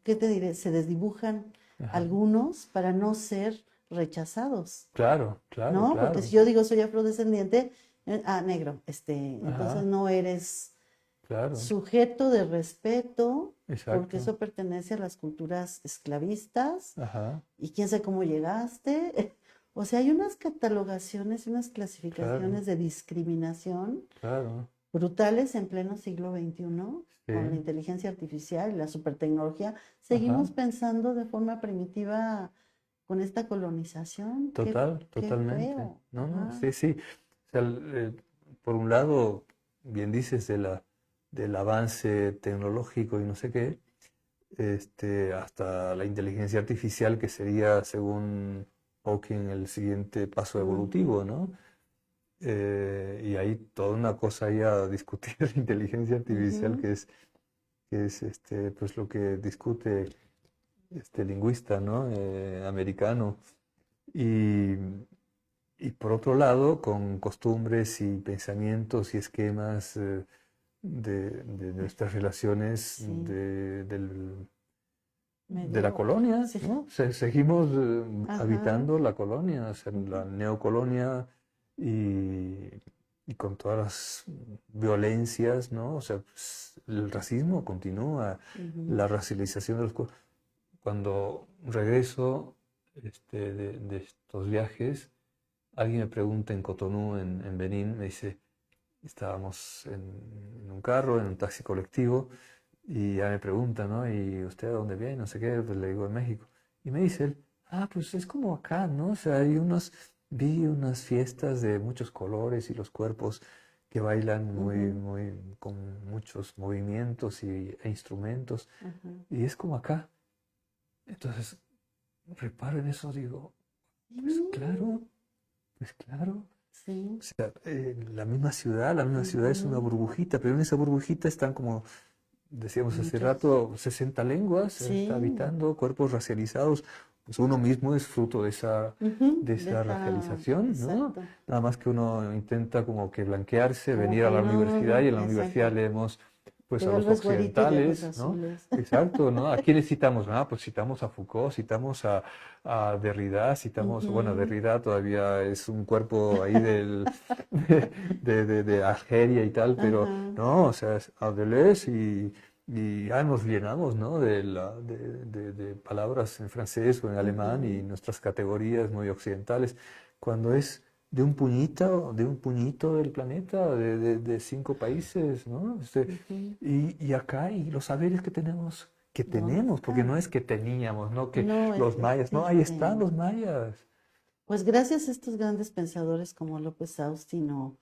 ¿qué te diré? Se desdibujan algunos para no ser rechazados, Claro, ¿no? Porque si yo digo soy afrodescendiente, negro, entonces no eres sujeto de respeto, porque eso pertenece a las culturas esclavistas, y quién sabe cómo llegaste. O sea, hay unas catalogaciones, unas clasificaciones de discriminación brutales en pleno siglo XXI, con la inteligencia artificial y la supertecnología. Seguimos pensando de forma primitiva con esta colonización. Totalmente. Qué feo. Sí. O sea, por un lado, bien dices del avance tecnológico y no sé qué, hasta la inteligencia artificial, que sería, según Hawking, el siguiente paso evolutivo, ¿no? Y hay toda una cosa ahí a discutir de inteligencia artificial, que es pues lo que discute este lingüista, ¿no? Americano. Y por otro lado, con costumbres y pensamientos y esquemas de nuestras relaciones de la colonia, ¿no? Seguimos habitando la colonia, o sea, la neocolonia, y con todas las violencias, ¿no? O sea, pues, el racismo continúa, la racialización de los cuerpos. Cuando regreso de estos viajes, alguien me pregunta en Cotonú, en Benín, me dice, estábamos en un carro, en un taxi colectivo, y ya me pregunta, ¿no? ¿Y usted a dónde viene? No sé qué, pues le digo, en México. Y me dice él, pues es como acá, ¿no? O sea, vi unas fiestas de muchos colores y los cuerpos que bailan con muchos movimientos e instrumentos, y es como acá. Entonces, reparo en eso, digo, pues claro. Sí. O sea, la misma ciudad es una burbujita, pero en esa burbujita están, como decíamos hace rato, 60 lenguas habitando, cuerpos racializados. Pues uno mismo es fruto de esa racialización, ¿no? Nada más que uno intenta como que blanquearse, venir a la universidad, y en la universidad leemos pues a los occidentales, ¿no? Exacto, ¿no? ¿A quiénes citamos? Pues citamos a Foucault, citamos a Derrida, citamos, bueno, Derrida todavía es un cuerpo ahí de Argelia y tal, pero no, o sea, es a Deleuze, y nos llenamos, ¿no? de palabras en francés o en alemán, y nuestras categorías muy occidentales, cuando es de un puñito del planeta, de 5 países, ¿no? Y acá, y los saberes que tenemos, porque no es que teníamos, ¿no? Que los mayas, no, ahí están los mayas. Pues gracias a estos grandes pensadores como López Austin o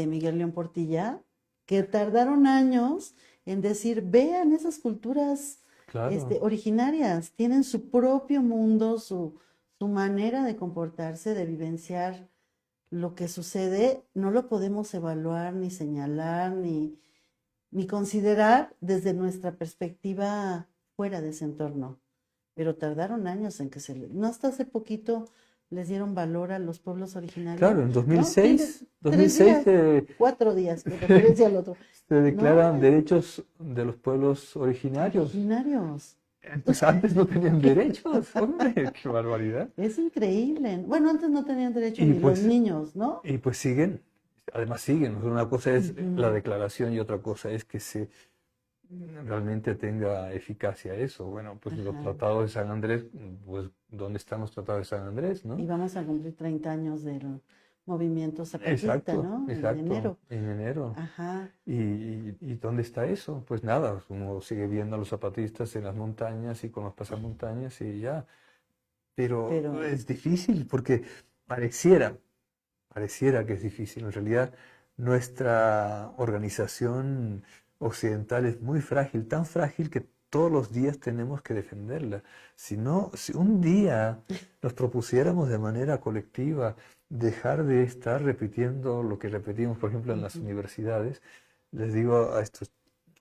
Miguel León Portilla, que tardaron años en decir, vean esas culturas Claro, originarias, tienen su propio mundo, su manera de comportarse, de vivenciar lo que sucede, no lo podemos evaluar, ni señalar, ni considerar desde nuestra perspectiva fuera de ese entorno. Pero tardaron años en que no hasta hace poquito les dieron valor a los pueblos originarios, claro, en ¿no? Tiene 3 2006 días, 4 días, de referencia al otro, se ¿no? declaran derechos de los pueblos originarios. Originarios. Entonces antes no tenían derechos, hombre, qué barbaridad. Es increíble. Bueno, antes no tenían derecho Y ni los pues, niños, ¿no? y pues siguen, además siguen. O sea, una cosa es la Ujú, declaración y otra cosa es que se realmente tenga eficacia eso. Bueno, pues los ajá. tratados de San Andrés, pues ¿dónde están los tratados de San Andrés, Y no? vamos a cumplir 30 años del movimiento zapatista, Exacto, ¿no? En exacto, enero. en enero. Ajá. ¿Y dónde está eso? Pues nada, uno sigue viendo a los zapatistas en las montañas y con los pasamontañas y ya. Pero Pero es difícil porque pareciera, pareciera que es difícil. En realidad, nuestra organización occidental es muy frágil, tan frágil que todos los días tenemos que defenderla. Si no, si un día nos propusiéramos de manera colectiva dejar de estar repitiendo lo que repetimos, por ejemplo, en las ujú, universidades, les digo a estos,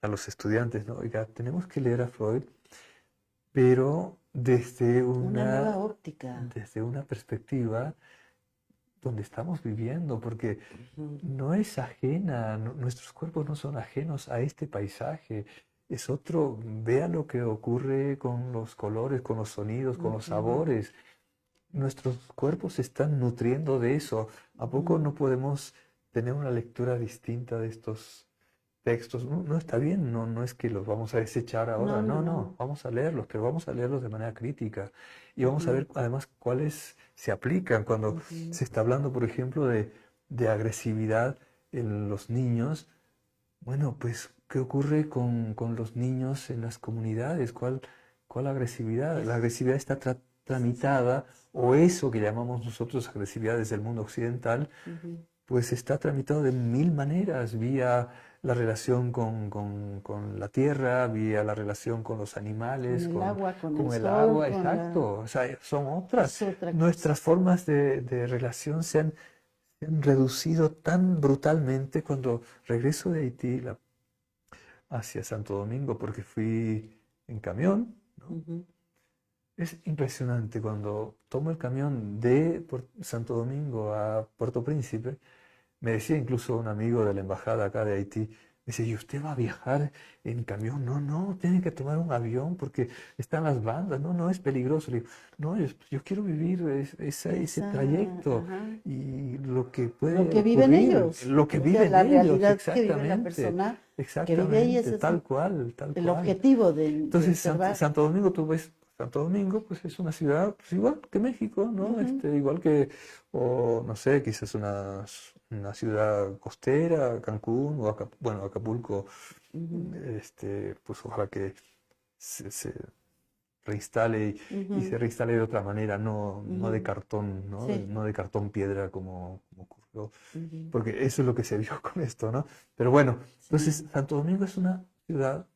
a los estudiantes, ¿no? Oiga, tenemos que leer a Freud, pero una nueva óptica. desde una perspectiva donde estamos viviendo, porque Ujú, no es ajena, nuestros cuerpos no son ajenos a este paisaje. Es otro, vea lo que ocurre con los colores, con los sonidos, con los ujú, sabores. Nuestros cuerpos se están nutriendo de eso. ¿A poco ujú. no podemos tener una lectura distinta de estos textos? No, no está bien, no, no es que los vamos a desechar No, ahora, no, no, no, no. vamos a leerlos, pero vamos a leerlos de manera crítica y vamos a Ujú, ver además cuáles se aplican cuando ujú. se está hablando, por ejemplo, de agresividad en los niños. Bueno, pues, ¿qué ocurre con los niños en las comunidades? ¿Cuál agresividad? La Es, agresividad está tramitada, o eso que llamamos nosotros agresividad desde el mundo occidental, ujú. pues está tramitado de mil maneras, vía la relación con la tierra, vía la relación con los Con animales, el agua, con el con el sol, agua, con la... exacto. O sea, son otras. Es otra cosa. Nuestras formas de relación se han reducido tan brutalmente cuando regreso de Haití hacia Santo Domingo, porque fui en camión, ¿no? Ujú. Es impresionante cuando tomo el camión de Santo Domingo a Puerto Príncipe. Me decía incluso un amigo de la embajada acá de Haití, me dice, ¿y usted va a viajar en camión? No, no, tiene que tomar un avión porque están las bandas, no, no, es peligroso. Le digo, no, yo quiero vivir ese Esa, trayecto ajá. y lo que Lo puede que viven ocurrir, ellos, lo que o sea, viven la ellos, realidad que vive la exactamente, persona que vive ahí, exactamente, ese es tal cual, tal el cual. objetivo de Entonces, observar. Santo Domingo, tú ves, Santo Domingo, pues es una ciudad pues, igual que México, ¿no? Ujú, Igual que, o no sé, quizás una ciudad costera, Cancún, o bueno, Acapulco, ujú, pues ojalá que se reinstale y se ujú, reinstale de otra manera, no, no de ujú. cartón, ¿no? Sí. No de cartón piedra como ocurrió, Ujú, porque eso es lo que se vio con esto, ¿no? Pero bueno, entonces sí. Santo Domingo es una ciudad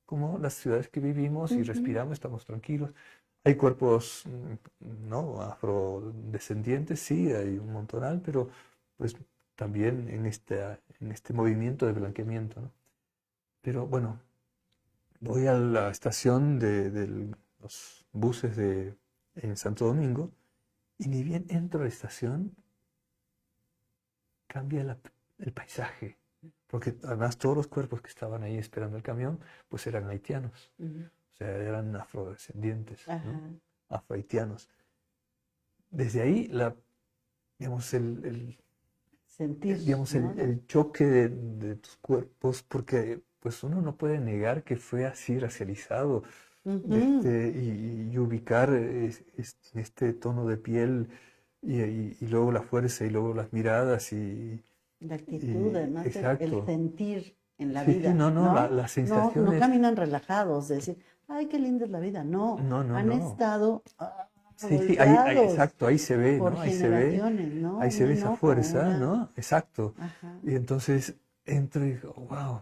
como las ciudades que vivimos y Ujú, respiramos, estamos tranquilos. Hay cuerpos, ¿no? Afrodescendientes, sí, hay un montonal, pero pues también en este movimiento de blanqueamiento, ¿no? Pero bueno, voy a la estación de los buses en Santo Domingo y ni bien entro a la estación, cambia el paisaje, porque además todos los cuerpos que estaban ahí esperando el camión, pues eran haitianos, ujú. o sea, eran afrodescendientes, Ajá. ¿no? Afrohaitianos. Desde ahí, digamos, Sentir, digamos, ¿no? el choque de tus cuerpos, porque pues uno no puede negar que fue así racializado, Ujú. y ubicar este tono de piel y luego la fuerza y luego las miradas La actitud, además, el exacto. sentir en la Sí, sí, vida, no, no, ¿no? la No, sensación no es, caminan relajados, de decir, ay, qué linda es la vida. No, no, no, han no. estado Sí, sí, ahí, volteados exacto, ahí se ve, por ¿no? Ahí se ve, generaciones, ¿no? ahí se Un ve esa enojo, fuerza, una... ¿no? Exacto. Ajá. Y entonces entro y digo, wow.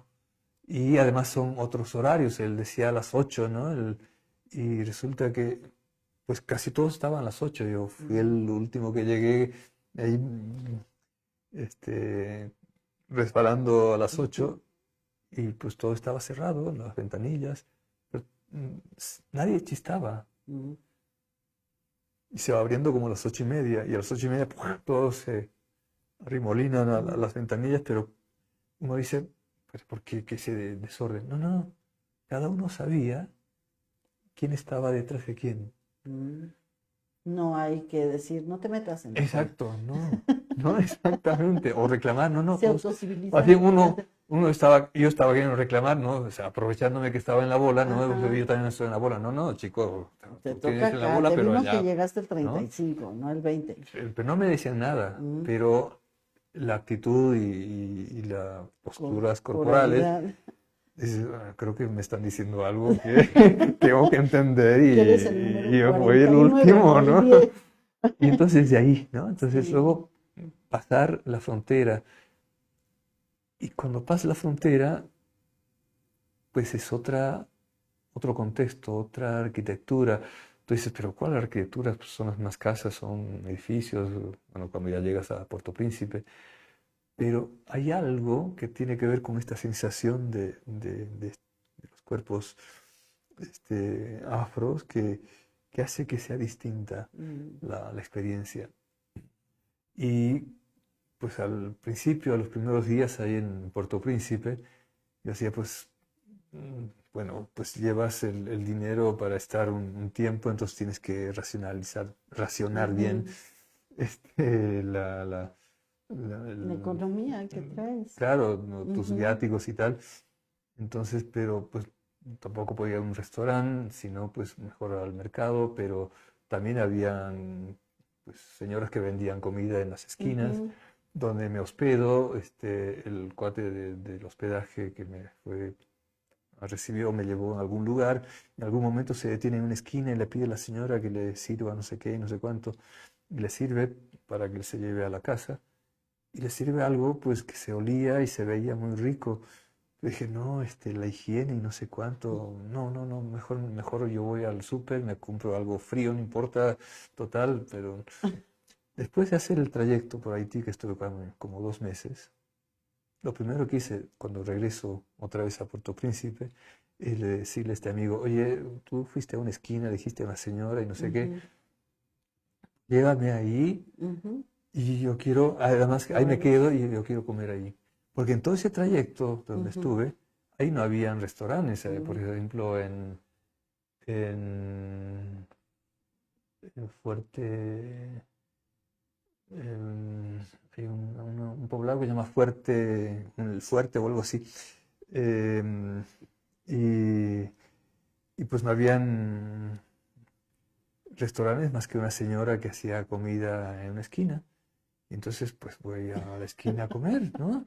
Y además son otros horarios, él decía a las 8, ¿no? Y resulta que, pues casi todos estaban a las 8. Yo fui el último que llegué ahí, este, resbalando a las 8 y pues todo estaba cerrado, las ventanillas, pero nadie chistaba. Mm. Y se va abriendo como a las 8:30 y a las 8:30 ¡pua! Todos se arrimolinan a las ventanillas, pero uno dice, pues ¿por qué ese desorden? No, no, no. Cada uno sabía quién estaba detrás de quién. Mm. No hay que decir, no te metas en la zona. Exacto, no, no exactamente. O reclamar, no, no, Se todos. Más bien autocivilizaron. uno estaba, yo estaba queriendo reclamar, ¿no? O sea, aprovechándome que estaba en la bola, no, Ajá. yo también estoy en la bola. No, no, chico, Te tú toca tienes en la acá. bola, Te pero vimos que allá, llegaste el ¿no? 35, no el 20. Pero no me decían nada, Mm. pero la actitud y las posturas corporales, Corporalidad. dices, creo que me están diciendo algo que tengo que entender Que eres el número y yo voy el 49, último, no el ¿no? 10. Y entonces de ahí, ¿no? Entonces Sí. luego pasar la frontera. Y cuando pasas la frontera, pues es otro contexto, otra arquitectura. Tú dices, pero ¿cuál arquitectura? Pues son las mismas casas, son edificios, bueno, cuando ya llegas a Puerto Príncipe. Pero hay algo que tiene que ver con esta sensación de los cuerpos afros que hace que sea distinta Mm. la experiencia. Y pues al principio, a los primeros días ahí en Puerto Príncipe, yo decía, pues, bueno, pues llevas el dinero para estar un tiempo, entonces tienes que racionar bien Ujú. este, la, la- La economía que traes. claro, ¿no? Tus Ujú. viáticos y tal. Entonces, pero pues tampoco podía ir a un restaurante, sino pues mejor al mercado, pero también habían pues señoras que vendían comida en las esquinas, Ujú. donde me hospedo, el cuate del hospedaje que recibió, me llevó a algún lugar, en algún momento se detiene en una esquina y le pide a la señora que le sirva no sé qué y no sé cuánto, y le sirve para que él se lleve a la casa, y le sirve algo pues que se olía y se veía muy rico. Dije, no, la higiene y no sé cuánto, no, no, no, mejor yo voy al súper, me compro algo frío, no importa, total, pero después de hacer el trayecto por Haití, que estuve como 2 meses, lo primero que hice cuando regreso otra vez a Puerto Príncipe es decirle a este amigo, oye, tú fuiste a una esquina, dijiste a una señora y no sé qué, Ujú. llévame ahí Ujú. y yo quiero, además ahí me Probar eso. quedo y yo quiero comer ahí. Porque en todo ese trayecto donde Ujú. estuve, ahí no habían restaurantes, por Ujú. ejemplo, en, en Fuerte, em, hay un poblado que se llama Fuerte, el Fuerte o algo así. em, y, y pues no habían restaurantes más que una señora que hacía comida en una esquina. Y entonces pues voy a la esquina a comer, ¿no?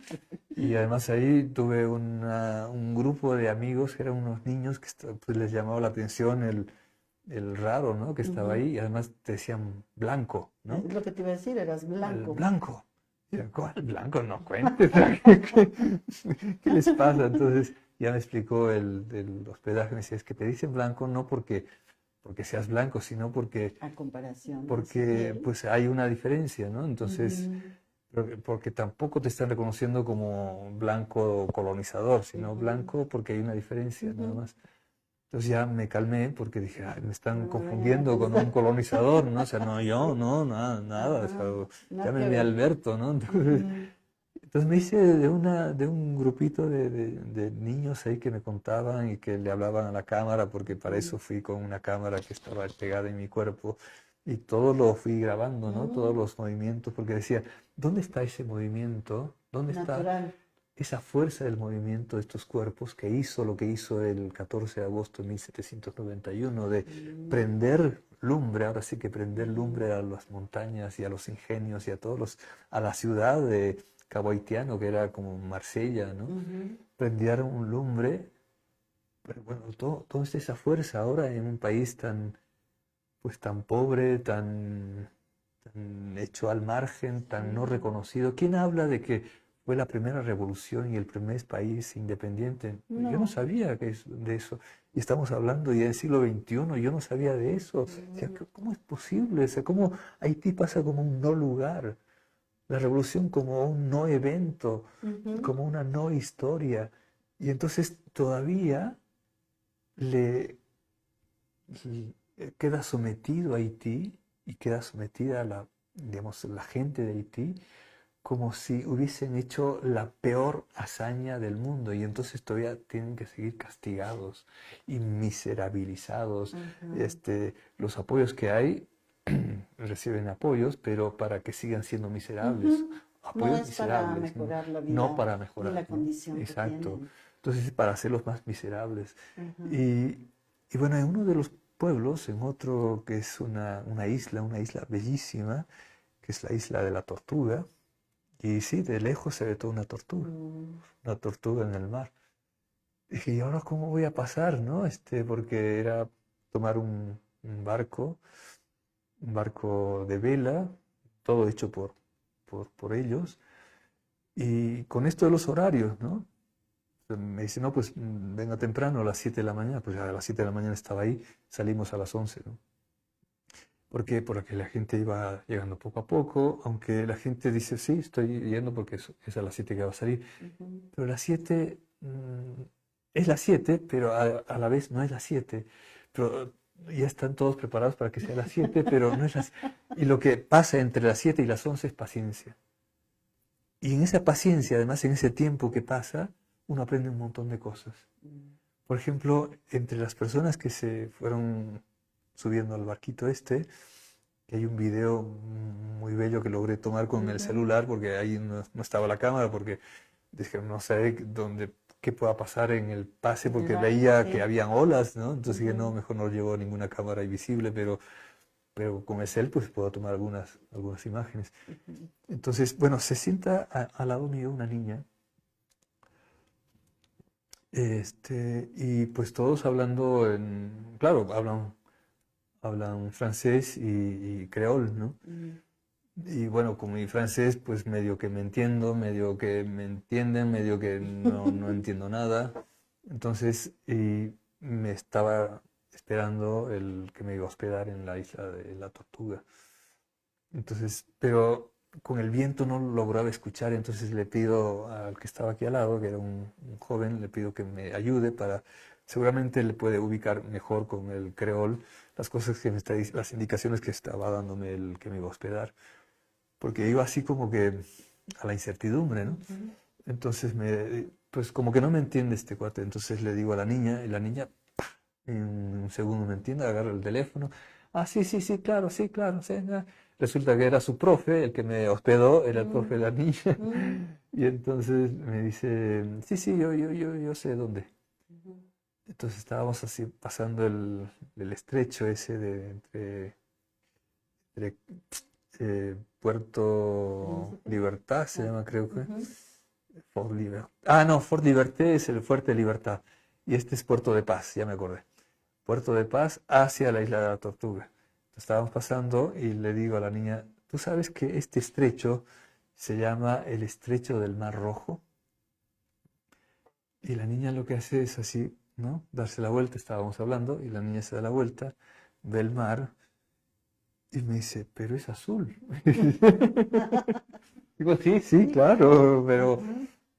Y además ahí tuve un grupo de amigos que eran unos niños que pues les llamaba la atención el raro, ¿no? Que estaba Ujú. ahí y además te decían blanco, ¿no? Es lo que te iba a decir, eras El blanco. blanco. Y yo, ¿cuál blanco? No cuentes. ¿Qué les pasa? Entonces ya me explicó el hospedaje, me decía, es que te dicen blanco no porque seas blanco, sino A comparación de su porque piel. pues hay una diferencia, ¿no? Entonces, Ujú. porque tampoco te están reconociendo como blanco colonizador, sino Ujú. blanco porque hay una diferencia, nada Ujú. más. Entonces ya me calmé porque dije, "Ay, me No están me vayan a confundiendo con un pensar. colonizador, ¿no? O sea, no, yo, Sí. no, nada, nada, o sea, Ajá. Nada que llámenme ver. Alberto, ¿no? Ujú. Entonces me hice de un grupito de niños ahí que me contaban y que le hablaban a la cámara, porque para Mm. eso fui con una cámara que estaba pegada en mi cuerpo y todo lo fui grabando, ¿no? Todos Mm. los movimientos, porque decía, ¿dónde está ese movimiento? ¿Dónde está Natural. esa fuerza del movimiento de estos cuerpos que hizo lo que hizo el 14 de agosto de 1791 de Mm. prender lumbre, ahora sí que prender Ujú. lumbre a las montañas y a los ingenios y a la ciudad de Cabo Haitiano, que era como Marsella, ¿no? Ujú. Prendieron un lumbre, pero bueno, toda esa fuerza ahora en un país tan pues tan pobre, tan hecho al margen, tan no reconocido. ¿Quién habla de que fue la primera revolución y el primer país independiente? Yo no No. sabía de eso. Y estamos hablando ya del siglo XXI, yo no sabía de eso. O sea, ¿cómo es posible? O sea, ¿cómo Haití pasa como un no lugar? La revolución como un no evento, como una no historia. Y entonces todavía le queda sometido a Haití y queda sometida digamos, la gente de Haití como si hubiesen hecho la peor hazaña del mundo y entonces todavía tienen que seguir castigados y miserabilizados. Los apoyos que hay reciben apoyos, pero para que sigan siendo miserables. No Apoyos es para miserables, mejorar la no vida para ni mejorar, la ¿no? condición que Exacto. tienen. Entonces es para hacerlos más miserables. Ujú. Y, y bueno, en uno de los pueblos, en otro que es una isla bellísima, que es la isla de la Tortuga, y sí, de lejos se ve toda una tortuga en el mar. Dije, ¿y ahora cómo voy a pasar, no? Porque era tomar un barco de vela, todo hecho por ellos, y con esto de los horarios, ¿no? Me dice, no, pues venga temprano a las 7 de la mañana, pues a las 7 de la mañana estaba ahí, salimos a las 11, ¿no? ¿Por qué? Porque la gente iba llegando poco a poco, aunque la gente dice, sí, estoy yendo porque es a las 7 que va a salir. Pero las 7 es las 7, pero a la vez no es las 7. Pero ya están todos preparados para que sea las 7, pero no es las. Y lo que pasa entre las 7 y las 11 es paciencia. Y en esa paciencia, además, en ese tiempo que pasa, uno aprende un montón de cosas. Por ejemplo, entre las personas que se fueron subiendo al barquito que hay un video muy bello que logré tomar con el celular, porque ahí no estaba la cámara, porque dije, no sé qué pueda pasar en el pase, En el porque barco, veía que sí. habían olas, ¿no? Entonces dije, no, mejor no llevo ninguna cámara visible, pero con el cel pues puedo tomar algunas imágenes. Entonces, bueno, se sienta al lado mío una niña, y pues todos hablando claro, hablan francés y creol, ¿no? Y bueno, como mi francés, pues medio que me entiendo, medio que me entienden, medio que no entiendo nada. Entonces, y me estaba esperando el que me iba a hospedar en la isla de la Tortuga. Entonces, pero con el viento no lo lograba escuchar, entonces le pido al que estaba aquí al lado, que era un joven, le pido que me ayude seguramente le puede ubicar mejor con el creol las cosas las indicaciones que estaba dándome el que me iba a hospedar, porque iba así como que a la incertidumbre, ¿no? Entonces pues como que no me entiende este cuate, entonces le digo a la niña, y la niña en un segundo me entiende, agarra el teléfono. Ah, sí, sí, sí, claro, sí, claro, sí. Resulta que era su profe, el que me hospedó, era el profe de la niña. Y entonces me dice, sí, sí, yo sé dónde. Entonces estábamos así pasando el estrecho ese entre Puerto Libertad, se llama creo que. Fort Libertad. Ah, no, Fort Liberté es el Fuerte de Libertad. Y este es Puerto de Paz, ya me acordé. Puerto de Paz hacia la isla de la Tortuga. Estábamos pasando y le digo a la niña, ¿tú sabes que este estrecho se llama el estrecho del Mar Rojo? Y la niña lo que hace es así, ¿no? Darse la vuelta, estábamos hablando, y la niña se da la vuelta, ve el mar y me dice, pero es azul. Digo, sí, sí, claro, pero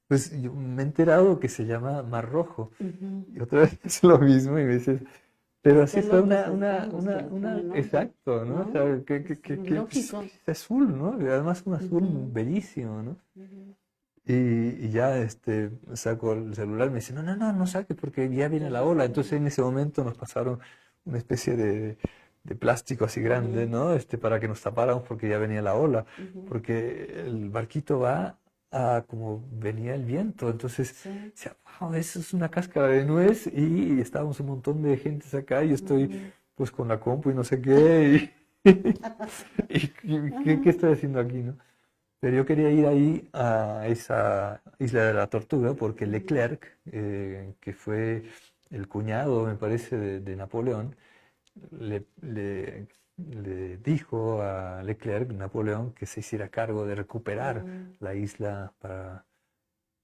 pues yo me he enterado que se llama Mar Rojo. Y otra vez es lo mismo y me dice, pero así Qué fue lógico, pues, que le pone nombre, exacto, ¿no? O ¿no? sea, Es pues, lógico. es azul, ¿no? Y además un azul bellísimo, ¿no? Y ya saco el celular y me dice, no saques porque ya viene la ola. Entonces en ese momento nos pasaron una especie de plástico así grande, ¿no? Para que nos tapáramos porque ya venía la ola. Porque el barquito va a como venía el viento. Entonces, decía, wow, eso es una cáscara de nuez y estábamos un montón de gentes acá y yo estoy pues con la compu y no sé qué. ¿Qué estoy haciendo aquí, no? Pero yo quería ir ahí a esa isla de la Tortuga porque Leclerc, que fue el cuñado, me parece, de Napoleón, le dijo a Leclerc, Napoleón, que se hiciera cargo de recuperar la isla para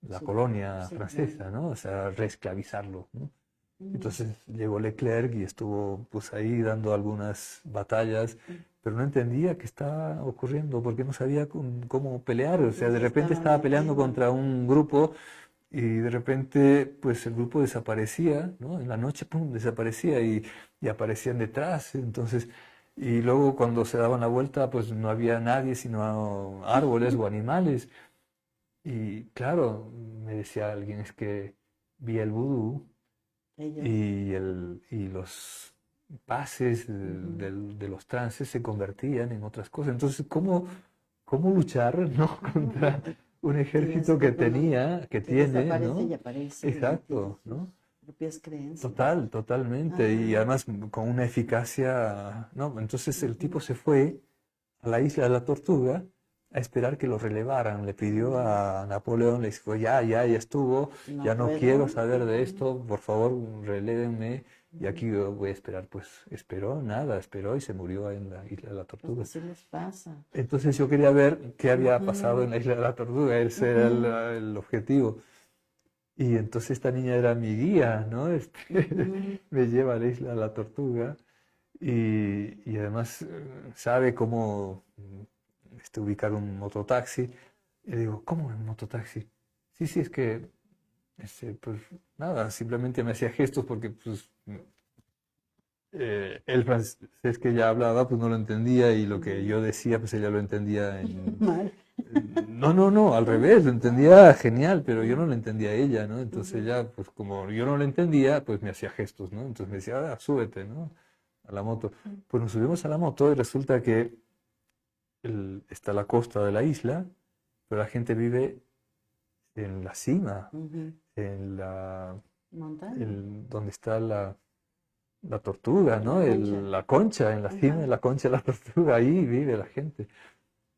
la colonia francesa, ¿no? O sea, reesclavizarlo, ¿no? Entonces llegó Leclerc y estuvo pues ahí dando algunas batallas, pero no entendía qué estaba ocurriendo porque no sabía cómo pelear. O sea, de repente estaba peleando contra un grupo y de repente pues el grupo desaparecía, ¿no? En la noche, pum, desaparecía y aparecían detrás. Entonces, y luego cuando se daban la vuelta pues no había nadie sino árboles o animales. Y claro, me decía alguien, es que vi el vudú y los pases de los trances se convertían en otras cosas. Entonces, ¿cómo luchar, ¿no? contra un ejército que tiene, desaparece ¿no? y aparece y tiene Exacto, sus ¿no? propias creencias. Totalmente. Y además con una eficacia, ¿no? Entonces el tipo se fue a la isla de la Tortuga a esperar que lo relevaran. Le pidió a Napoleón, le dijo, ya estuvo, ya no quiero saber de esto, por favor, relévenme. Y aquí yo voy a esperar. Pues esperó, nada, esperó y se murió en la isla de la Tortuga. Pues así les pasa. Entonces yo quería ver qué había pasado en la isla de la Tortuga, ese era el objetivo. Y entonces esta niña era mi guía, ¿no? Me lleva a la isla de la Tortuga y además sabe cómo ubicar un mototaxi. Y le digo, ¿cómo un mototaxi? Sí, es que, pues nada, simplemente me hacía gestos porque pues, el francés que ella hablaba pues no lo entendía y lo que yo decía pues ella lo entendía Mal. No, al revés, lo entendía genial, pero yo no lo entendía a ella, ¿no? Entonces ella, pues como yo no lo entendía, pues me hacía gestos, ¿no? Entonces me decía, súbete, ¿no? A la moto. Pues nos subimos a la moto y resulta que está la costa de la isla, pero la gente vive en la cima, en la... Montaña. donde está la tortuga, ¿no? La concha, en la cima de la concha de la tortuga, ahí vive la gente.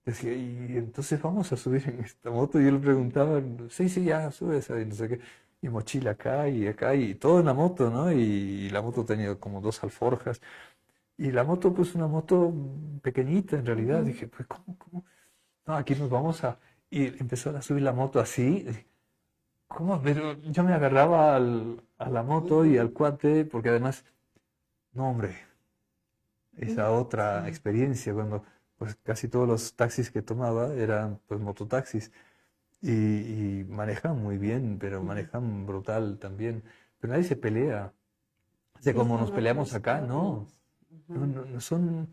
Decía, y entonces vamos a subir en esta moto. Y yo le preguntaba, sí, ya subes, y no sé qué. Y mochila acá, y todo en la moto, ¿no? Y la moto tenía como 2 alforjas. Y la moto, pues una moto pequeñita en realidad. Dije, pues, ¿cómo? No, aquí nos vamos a... Y empezó a subir la moto así. ¿Cómo? Pero yo me agarraba a la moto y al cuate, porque además, no, hombre, esa otra experiencia cuando pues casi todos los taxis que tomaba eran pues mototaxis y manejan muy bien, pero manejan brutal también. Pero nadie se pelea. O sea, como nos peleamos acá, no. No son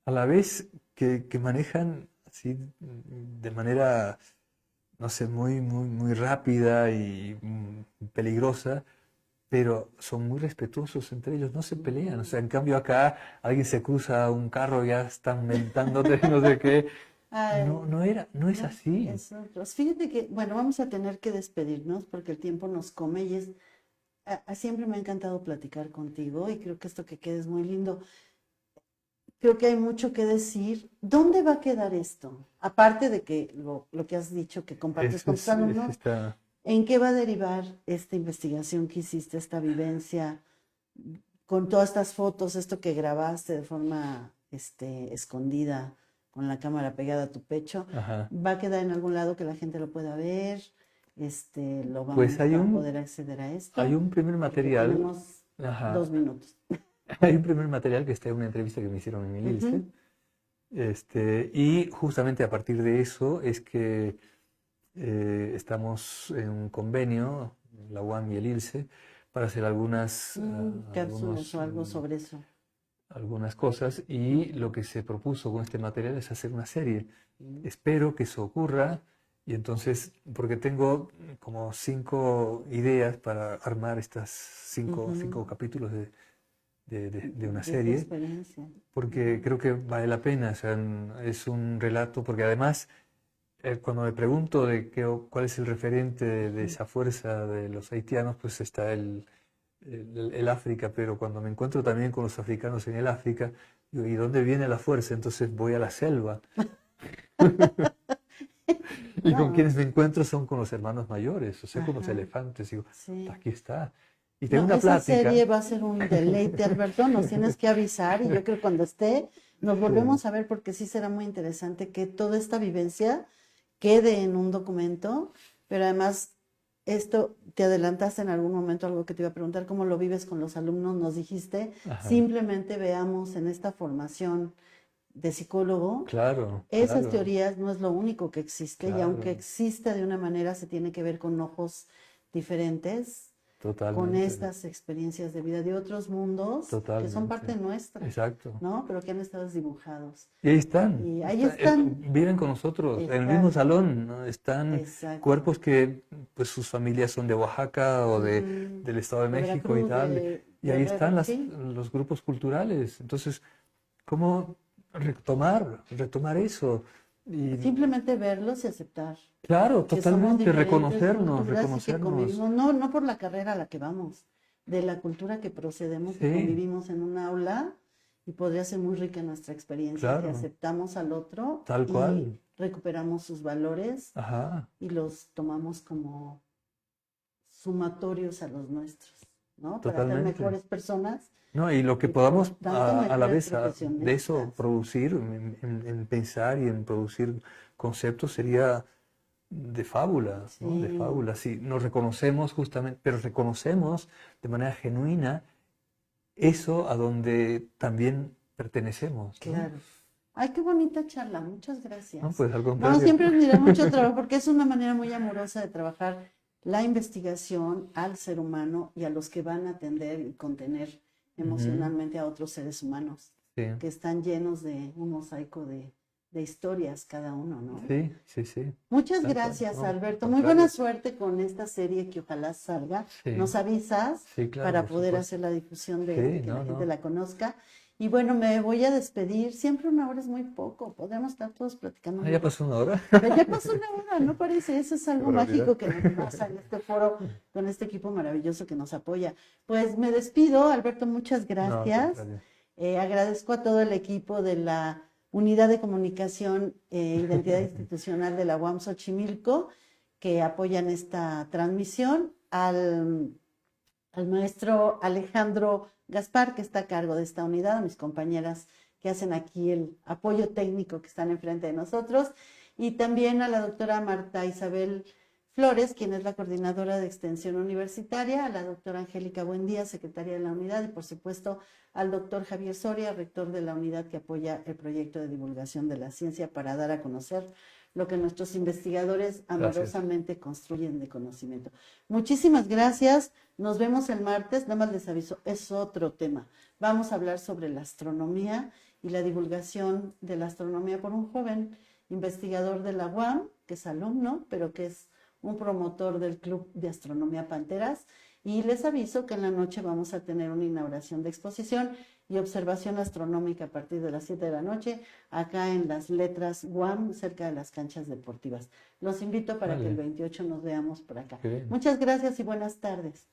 a la vez que manejan así de manera, no sé, muy rápida y peligrosa, pero son muy respetuosos entre ellos, no se pelean. O sea, en cambio acá alguien se cruza un carro, ya están mentándote, no sé qué. No es así. Fíjate que, bueno, vamos a tener que despedirnos porque el tiempo nos come y siempre me ha encantado platicar contigo y creo que esto que queda es muy lindo. Creo que hay mucho que decir. ¿Dónde va a quedar esto? Aparte de que lo que has dicho que compartes con tus alumnos, ¿en qué va a derivar esta investigación que hiciste, esta vivencia, con todas estas fotos, esto que grabaste de forma escondida, con la cámara pegada a tu pecho? Ajá. ¿Va a quedar en algún lado que la gente lo pueda ver? ¿Lo vamos Pues a poder acceder a esto? Hay un primer material. Tenemos 2 minutos. Hay un primer material que está en una entrevista que me hicieron en el ILSE. Y justamente a partir de eso es que estamos en un convenio, la UAM y el ILSE, para hacer algunas cápsulas o algo sobre eso. Algunas cosas, y lo que se propuso con este material es hacer una serie. Espero que eso ocurra, y entonces, porque tengo como 5 ideas para armar estas 5 capítulos de una serie, porque creo que vale la pena. O sea, es un relato, porque además cuando me pregunto cuál es el referente de esa fuerza de los haitianos, pues está el África, pero cuando me encuentro también con los africanos en el África, digo, ¿y dónde viene la fuerza? Entonces voy a la selva. Y con quienes me encuentro son con los hermanos mayores, o sea, con los elefantes. Digo, aquí está. Y tengo No, una esa plática. serie va a ser un deleite, Alberto, nos tienes que avisar y yo creo que cuando esté nos volvemos a ver porque sí será muy interesante que toda esta vivencia quede en un documento, pero además esto, te adelantaste en algún momento algo que te iba a preguntar, ¿cómo lo vives con los alumnos? Nos dijiste, Ajá. simplemente veamos en esta formación de psicólogo, Claro, esas claro, teorías no es lo único que existe y aunque claro, exista de una manera se tiene que ver con ojos diferentes, con totalmente, estas experiencias de vida de otros mundos que son parte totalmente. nuestra, Exacto. ¿no? Pero que han estado dibujados. Y ahí están, Y ahí están, viven con nosotros en el mismo exacto, salón, ¿no? Están exacto. cuerpos que pues sus familias son de Oaxaca o Ujú. del Estado de De México y Veracruz, tal, de y ahí están Guerrero, sí. los grupos culturales. Entonces, ¿cómo retomar eso? Y Simplemente verlos y aceptar claro, que somos totalmente, diferentes reconocernos, culturas y que reconocernos. convivimos, no, no por la carrera a la que vamos, de la cultura que procedemos y Sí, convivimos en un aula y podría ser muy rica nuestra experiencia si claro, aceptamos al otro tal y cual. recuperamos sus valores Ajá. y los tomamos como sumatorios a los nuestros, ¿no? Para ser Totalmente. mejores personas No, y lo que y por podamos tanto a la mejores vez de eso profesionistas. producir, en pensar y en producir conceptos sería de fábula, ¿no? De Sí, fábula. Si nos reconocemos justamente, pero reconocemos de manera genuina eso a donde también pertenecemos, ¿no? claro. Ay, qué bonita charla, muchas No, gracias. pues al No, contrario. siempre admiré mucho el trabajo porque es una manera muy amorosa de trabajar la investigación al ser humano y a los que van a atender y contener Ujú, emocionalmente a otros seres humanos, sí, que están llenos de un mosaico de historias cada uno, ¿no? sí, sí, sí. Muchas Tal cual. gracias, No, al Alberto. Muy buena contrario. suerte con esta serie que ojalá salga. Sí, Nos avisas sí, claro, para por poder supuesto. hacer la difusión de esto y Sí, que la no, gente no. la conozca. Y bueno, me voy a despedir. Siempre una hora es muy poco. Podemos estar todos platicando Ah, muy ya rico. pasó una hora. Pero ya pasó una hora, ¿no parece? Eso es Qué algo barbaridad. mágico que nos pasa en este foro con este equipo maravilloso que nos apoya. Pues me despido, Alberto, muchas No, al gracias. contrario. Agradezco a todo el equipo de la Unidad de Comunicación e Identidad Institucional de la UAM Xochimilco que apoyan esta transmisión, al maestro Alejandro Gaspar, que está a cargo de esta unidad, a mis compañeras que hacen aquí el apoyo técnico que están enfrente de nosotros, y también a la doctora Marta Isabel Flores, quien es la coordinadora de extensión universitaria, a la doctora Angélica Buendía, secretaria de la unidad, y por supuesto al doctor Javier Soria, rector de la unidad que apoya el proyecto de divulgación de la ciencia para dar a conocer lo que nuestros investigadores Gracias. amorosamente construyen de conocimiento. Muchísimas gracias. Nos vemos el martes. Nada más les aviso, es otro tema. Vamos a hablar sobre la astronomía y la divulgación de la astronomía por un joven investigador de la UAM, que es alumno, pero que es un promotor del Club de Astronomía Panteras. Y les aviso que en la noche vamos a tener una inauguración de exposición y observación astronómica a partir de las 7 de la noche, acá en las letras UAM, cerca de las canchas deportivas. Los invito para que el Vale, 28 nos veamos por acá. qué bien. Muchas gracias y buenas tardes.